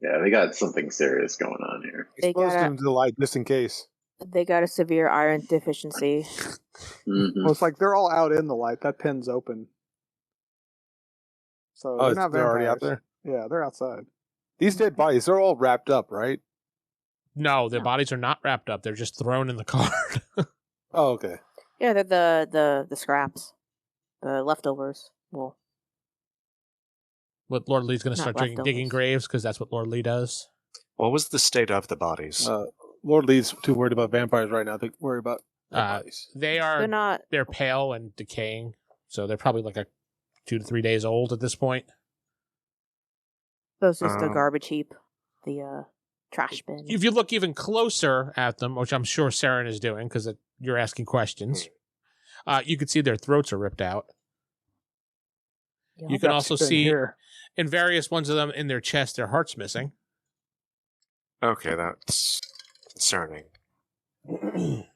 Speaker 8: Yeah, they got something serious going on here.
Speaker 6: They
Speaker 5: Expose
Speaker 6: gotta-
Speaker 5: them to the light just in case.
Speaker 6: They got a severe iron deficiency.
Speaker 8: Mhm.
Speaker 7: Well, it's like they're all out in the light. That pin's open. So
Speaker 5: Oh,
Speaker 7: they're not
Speaker 5: they're already out
Speaker 7: vampires.
Speaker 5: there?
Speaker 7: Yeah, they're outside.
Speaker 5: These dead bodies, they're all wrapped up, right?
Speaker 2: No, their bodies are not wrapped up. They're just thrown in the cart.
Speaker 5: Oh, okay.
Speaker 6: Yeah, they're the scraps, the leftovers. Well,
Speaker 2: But Lord Lee's going to
Speaker 6: Not
Speaker 2: start digging
Speaker 6: leftovers.
Speaker 2: graves because that's what Lord Lee does.
Speaker 9: What was the state of the bodies?
Speaker 5: Lord Lee's too worried about vampires right now. They're worried about dead bodies.
Speaker 6: they're not.
Speaker 2: They're pale and decaying, so they're probably like 2 to 3 days old at this point.
Speaker 6: Those just the garbage heap, the trash bin.
Speaker 2: If you look even closer at them, which I'm sure Seran is doing because you're asking questions, you can see their throats are ripped out.
Speaker 6: Yeah.
Speaker 2: You can also
Speaker 7: Been
Speaker 2: see
Speaker 7: here.
Speaker 2: in various ones of them in their chest, their heart's missing.
Speaker 9: Okay, that's concerning.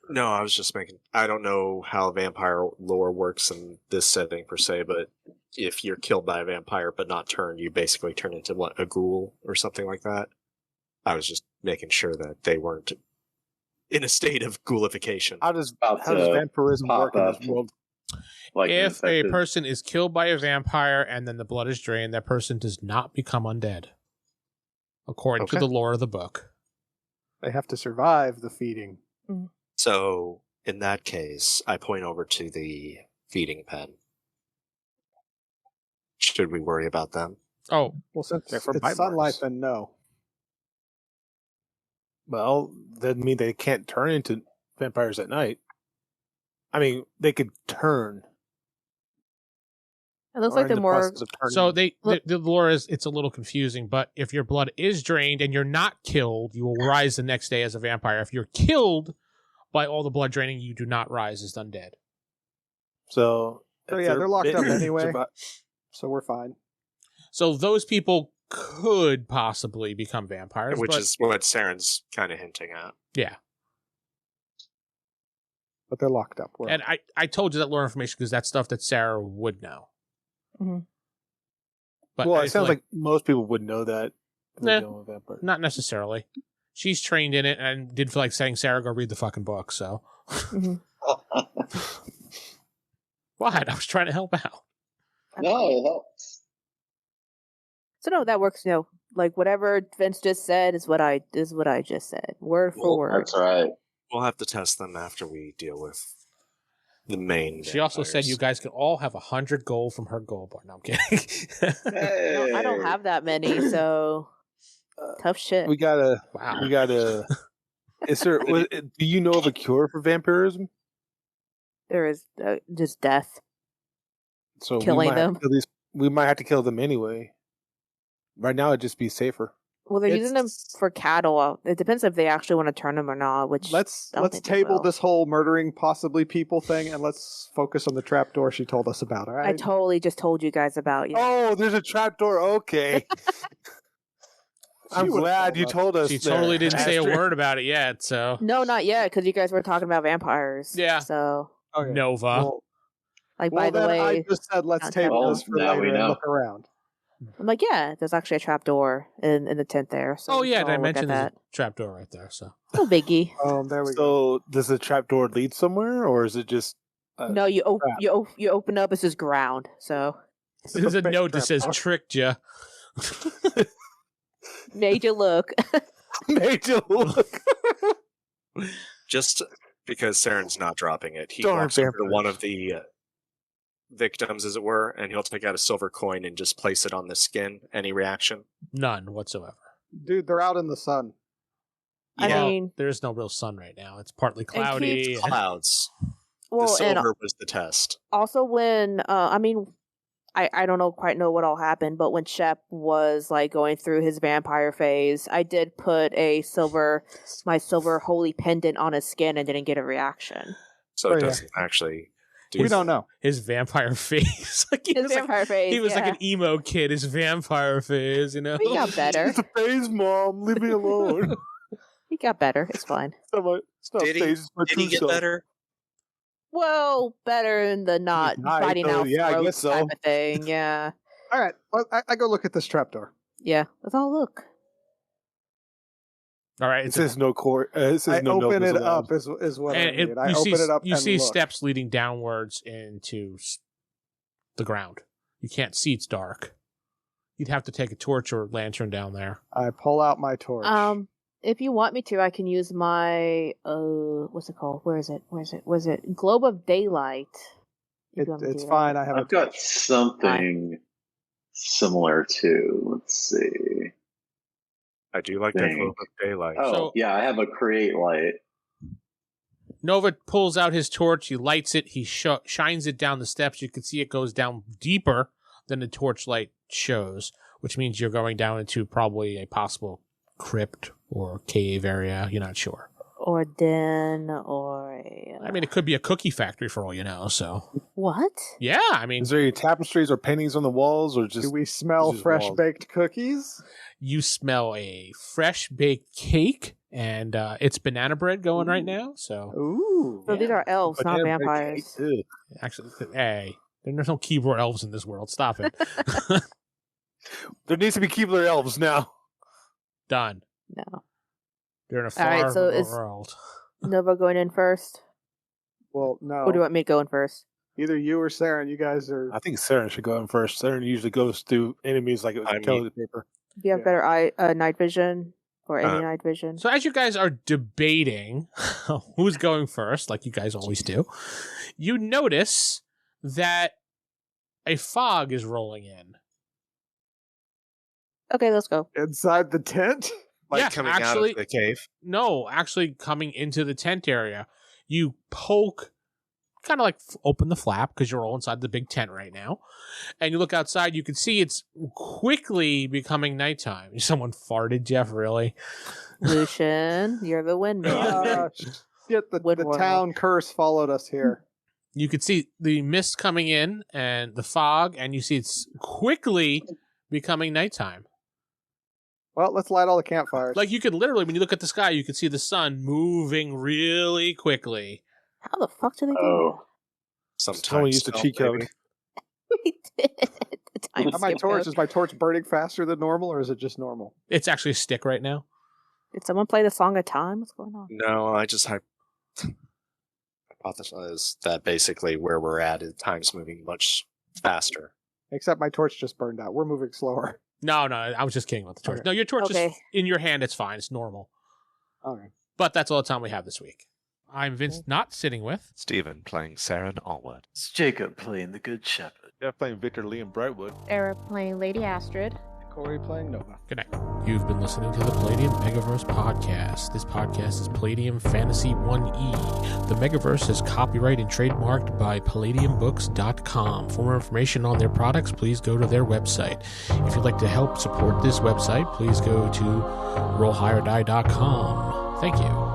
Speaker 9: No, I was just making... I don't know how vampire lore works in this setting per se, but if you're killed by a vampire but not turned, you basically turn into, what, a ghoul or something like that? I was just making sure that they weren't in a state of ghoulification.
Speaker 5: How does
Speaker 8: About
Speaker 5: vampirism
Speaker 8: pop
Speaker 5: work in
Speaker 8: up.
Speaker 5: this world?
Speaker 8: Like
Speaker 2: If a
Speaker 8: infected.
Speaker 2: person is killed by a vampire and then the blood is drained, that person does not become undead, according to
Speaker 9: Okay.
Speaker 2: the lore of the book.
Speaker 7: They have to survive the feeding.
Speaker 9: So, in that case, I point over to the feeding pen. Should we worry about them?
Speaker 2: Oh,
Speaker 7: Well, since
Speaker 5: They're for
Speaker 7: it's
Speaker 5: bite
Speaker 7: sunlight,
Speaker 5: marks.
Speaker 7: then no.
Speaker 5: Well, that mean they can't turn into vampires at night. I mean, they could turn.
Speaker 6: It looks
Speaker 5: or
Speaker 6: like
Speaker 5: in
Speaker 6: the more.
Speaker 5: process of turning.
Speaker 2: so
Speaker 6: Look-
Speaker 2: the lore is it's a little confusing, but if your blood is drained and you're not killed, you will rise the next day as a vampire. If you're killed by all the blood draining, you do not rise as undead.
Speaker 5: So
Speaker 7: So
Speaker 5: if
Speaker 7: yeah, they're locked up anyway.
Speaker 5: survi-
Speaker 7: So we're fine.
Speaker 2: So those people could possibly become vampires,
Speaker 9: Which
Speaker 2: but-
Speaker 9: is what Saren's kind of hinting at.
Speaker 2: yeah.
Speaker 7: But they're locked up. We're
Speaker 2: And I told you that lore information because that's stuff that Sarah would know.
Speaker 6: Mhm.
Speaker 2: But
Speaker 5: well,
Speaker 2: I
Speaker 5: it sounds
Speaker 2: feel
Speaker 5: like most people would know that. if they're
Speaker 2: Nah.
Speaker 5: dealing with vampires.
Speaker 2: not necessarily. She's trained in it and did feel like saying, Sarah, go read the fucking book. So
Speaker 6: Mhm.
Speaker 2: what? I was trying to help out.
Speaker 8: No, it helps.
Speaker 6: So no, that works. You know, like whatever Vince just said is what I just said, word for word.
Speaker 8: That's right.
Speaker 9: We'll have to test them after we deal with the main
Speaker 2: She also said
Speaker 9: vampires.
Speaker 2: you guys can all have 100 gold from her gold bar. No, I'm kidding.
Speaker 6: No, I don't have that many, so tough shit.
Speaker 5: We gotta.
Speaker 2: Wow.
Speaker 5: We gotta. Is there? Do you know of a cure for vampirism?
Speaker 6: There is just death.
Speaker 5: So
Speaker 6: Killing
Speaker 5: we might have
Speaker 6: them.
Speaker 5: to kill these- we might have to kill them anyway. Right now, it'd just be safer.
Speaker 6: Well, they're using them
Speaker 7: It's-
Speaker 6: for cattle. It depends if they actually want to turn them or not. Which
Speaker 7: let's
Speaker 6: I don't
Speaker 7: let's
Speaker 6: think they
Speaker 7: table
Speaker 6: will.
Speaker 7: this whole murdering possibly people thing, and let's focus on the trapdoor she told us about. All right.
Speaker 6: I totally just told you guys about. Yeah.
Speaker 5: Oh, there's a trapdoor. Okay. I'm
Speaker 7: She would've
Speaker 5: glad
Speaker 7: told
Speaker 5: you
Speaker 7: us.
Speaker 5: told us.
Speaker 2: She
Speaker 5: there,
Speaker 2: totally didn't say a
Speaker 5: Astrid.
Speaker 2: word about it yet. So
Speaker 6: No, not yet, because you guys were talking about vampires.
Speaker 2: Yeah.
Speaker 6: So,
Speaker 7: Okay.
Speaker 2: Nova.
Speaker 7: Well,
Speaker 6: like,
Speaker 7: well,
Speaker 6: by the
Speaker 7: then
Speaker 6: way,
Speaker 7: I just said let's
Speaker 6: not
Speaker 7: table
Speaker 8: that
Speaker 7: this for
Speaker 8: one. Now
Speaker 7: later
Speaker 8: we
Speaker 7: and
Speaker 8: know.
Speaker 7: look around.
Speaker 6: I'm like, yeah, there's actually a trap door in the tent there. So
Speaker 2: oh
Speaker 6: we
Speaker 2: yeah,
Speaker 6: can
Speaker 2: did I
Speaker 6: all look at
Speaker 2: mention there's
Speaker 6: that?
Speaker 2: a trapdoor right there? So
Speaker 6: No biggie.
Speaker 7: There we go.
Speaker 5: So, does the trapdoor lead somewhere, or is it just?
Speaker 6: No, you
Speaker 5: trap.
Speaker 6: you open up. It's just ground. So
Speaker 2: there's a
Speaker 7: big
Speaker 2: note that says
Speaker 7: trapdoor.
Speaker 2: tricked you.
Speaker 6: made you look.
Speaker 5: Made you look.
Speaker 9: Just because Saren's not dropping it, he
Speaker 5: Darn
Speaker 9: walks over to
Speaker 5: vampires.
Speaker 9: one of the victims, as it were, and he'll take out a silver coin and just place it on the skin. Any reaction?
Speaker 2: None whatsoever.
Speaker 7: Dude, they're out in the sun.
Speaker 6: I
Speaker 9: Yeah.
Speaker 6: mean,
Speaker 2: There's no real sun right now. It's partly cloudy.
Speaker 6: keeps-
Speaker 9: Clouds. The
Speaker 6: well, and
Speaker 9: silver was the test.
Speaker 6: also when I mean, I don't quite know what all happened, but when Shep was like going through his vampire phase, I did put my silver holy pendant on his skin and didn't get a reaction.
Speaker 9: So
Speaker 7: Oh,
Speaker 9: it
Speaker 7: yeah.
Speaker 9: doesn't actually do
Speaker 7: We don't know.
Speaker 2: His vampire face. Like he
Speaker 6: His
Speaker 2: was like,
Speaker 6: vampire phase.
Speaker 2: he was
Speaker 6: yeah.
Speaker 2: like an emo kid. His vampire phase, you know.
Speaker 6: He got better.
Speaker 5: It's a phase, Mom. Leave me alone.
Speaker 6: He got better. It's fine.
Speaker 5: It's not
Speaker 9: Did he-
Speaker 5: phase, it's my
Speaker 9: Did
Speaker 5: true
Speaker 9: he get
Speaker 5: self.
Speaker 9: better?
Speaker 6: Well, better in the not
Speaker 5: died,
Speaker 6: biting
Speaker 5: so
Speaker 6: out
Speaker 5: yeah, I
Speaker 6: throats
Speaker 5: guess so.
Speaker 6: type of thing. Yeah.
Speaker 7: All right, well, I go look at this trapdoor.
Speaker 6: Yeah. Let's all look.
Speaker 2: All right.
Speaker 5: It
Speaker 2: It's
Speaker 5: says no core. It says
Speaker 7: I
Speaker 5: no
Speaker 7: open
Speaker 5: Novas
Speaker 7: it
Speaker 5: allowed.
Speaker 7: up is what I
Speaker 2: and
Speaker 7: need. I
Speaker 2: you
Speaker 7: open
Speaker 2: see,
Speaker 7: it up
Speaker 2: you
Speaker 7: and
Speaker 2: see
Speaker 7: look.
Speaker 2: steps leading downwards into the ground. You can't see; it's dark. you'd have to take a torch or lantern down there.
Speaker 7: I pull out my torch.
Speaker 6: If you want me to, I can use my what's it called? Where is it? Was it Globe of Daylight?
Speaker 7: It's fine. I have.
Speaker 8: I've got something similar too. Let's see.
Speaker 10: I do like that Globe of Daylight.
Speaker 8: Oh, yeah, I have a create light.
Speaker 2: Nova pulls out his torch. He lights it. He shines it down the steps. You can see it goes down deeper than the torch light shows, which means you're going down into probably a possible crypt or cave area. You're not sure.
Speaker 6: Or den, or a...
Speaker 2: I mean, it could be a cookie factory for all you know, so...
Speaker 6: What?
Speaker 2: Yeah, I mean...
Speaker 5: Is there any tapestries or paintings on the walls, or just...
Speaker 7: Do we smell fresh-baked cookies?
Speaker 2: You smell a fresh-baked cake, and it's banana bread going right now, so...
Speaker 7: Ooh.
Speaker 6: So these are elves, not vampires.
Speaker 2: Actually, hey, there's no keyboard elves in this world. Stop it.
Speaker 5: There needs to be keyboard elves now.
Speaker 2: Done.
Speaker 6: No.
Speaker 2: They're in a far
Speaker 6: so
Speaker 2: world.
Speaker 6: Nova going in first?
Speaker 7: Well, no.
Speaker 6: Or do you want me to go in first?
Speaker 7: Either you or Seran. You guys are...
Speaker 5: I think Seran should go in first. Seran usually goes through enemies like it was toilet paper.
Speaker 6: Do you have better night vision? Or any night vision?
Speaker 2: So as you guys are debating who's going first, like you guys always do, you notice that a fog is rolling in.
Speaker 6: Okay, let's go.
Speaker 7: Inside the tent?
Speaker 9: Like coming out of the cave?
Speaker 2: No, actually coming into the tent area. You poke, kind of like open the flap because you're all inside the big tent right now. And you look outside, you can see it's quickly becoming nighttime. Someone farted, Geoff, really?
Speaker 6: Lucian, you're the windmill.
Speaker 7: The town curse followed us here.
Speaker 2: You can see the mist coming in and the fog, and you see it's quickly becoming nighttime.
Speaker 7: Well, let's light all the campfires.
Speaker 2: Like you could literally, when you look at the sky, you can see the sun moving really quickly.
Speaker 6: How the fuck do they do that?
Speaker 9: Sometimes
Speaker 5: someone used the cheat code.
Speaker 6: We did.
Speaker 7: My torch, is my torch burning faster than normal, or is it just normal?
Speaker 2: It's actually a stick right now.
Speaker 6: Did someone play the Song of Time? What's going on?
Speaker 9: No, I just hypothesize that basically where we're at, time's moving much faster.
Speaker 7: Except my torch just burned out. We're moving slower.
Speaker 2: No, I was just kidding about the torch.
Speaker 7: Okay.
Speaker 2: No, your torch is in your hand. It's fine. It's normal.
Speaker 7: Okay.
Speaker 2: But that's all the time we have this week. I'm Vince, not sitting with...
Speaker 3: Stephen playing Seran Allwood.
Speaker 4: It's Jakob playing the Good Shepherd.
Speaker 5: Yeah, playing Victor Liam Brightwood.
Speaker 6: Era playing Lady Astrid.
Speaker 7: Corey playing Nova.
Speaker 2: Good night. You've been listening to the Palladium Megaverse podcast. This podcast is Palladium Fantasy 1E. The Megaverse is copyright and trademarked by PalladiumBooks.com. For more information on their products, please go to their website. If you'd like to help support this website, please go to RollHigherDie.com. Thank you.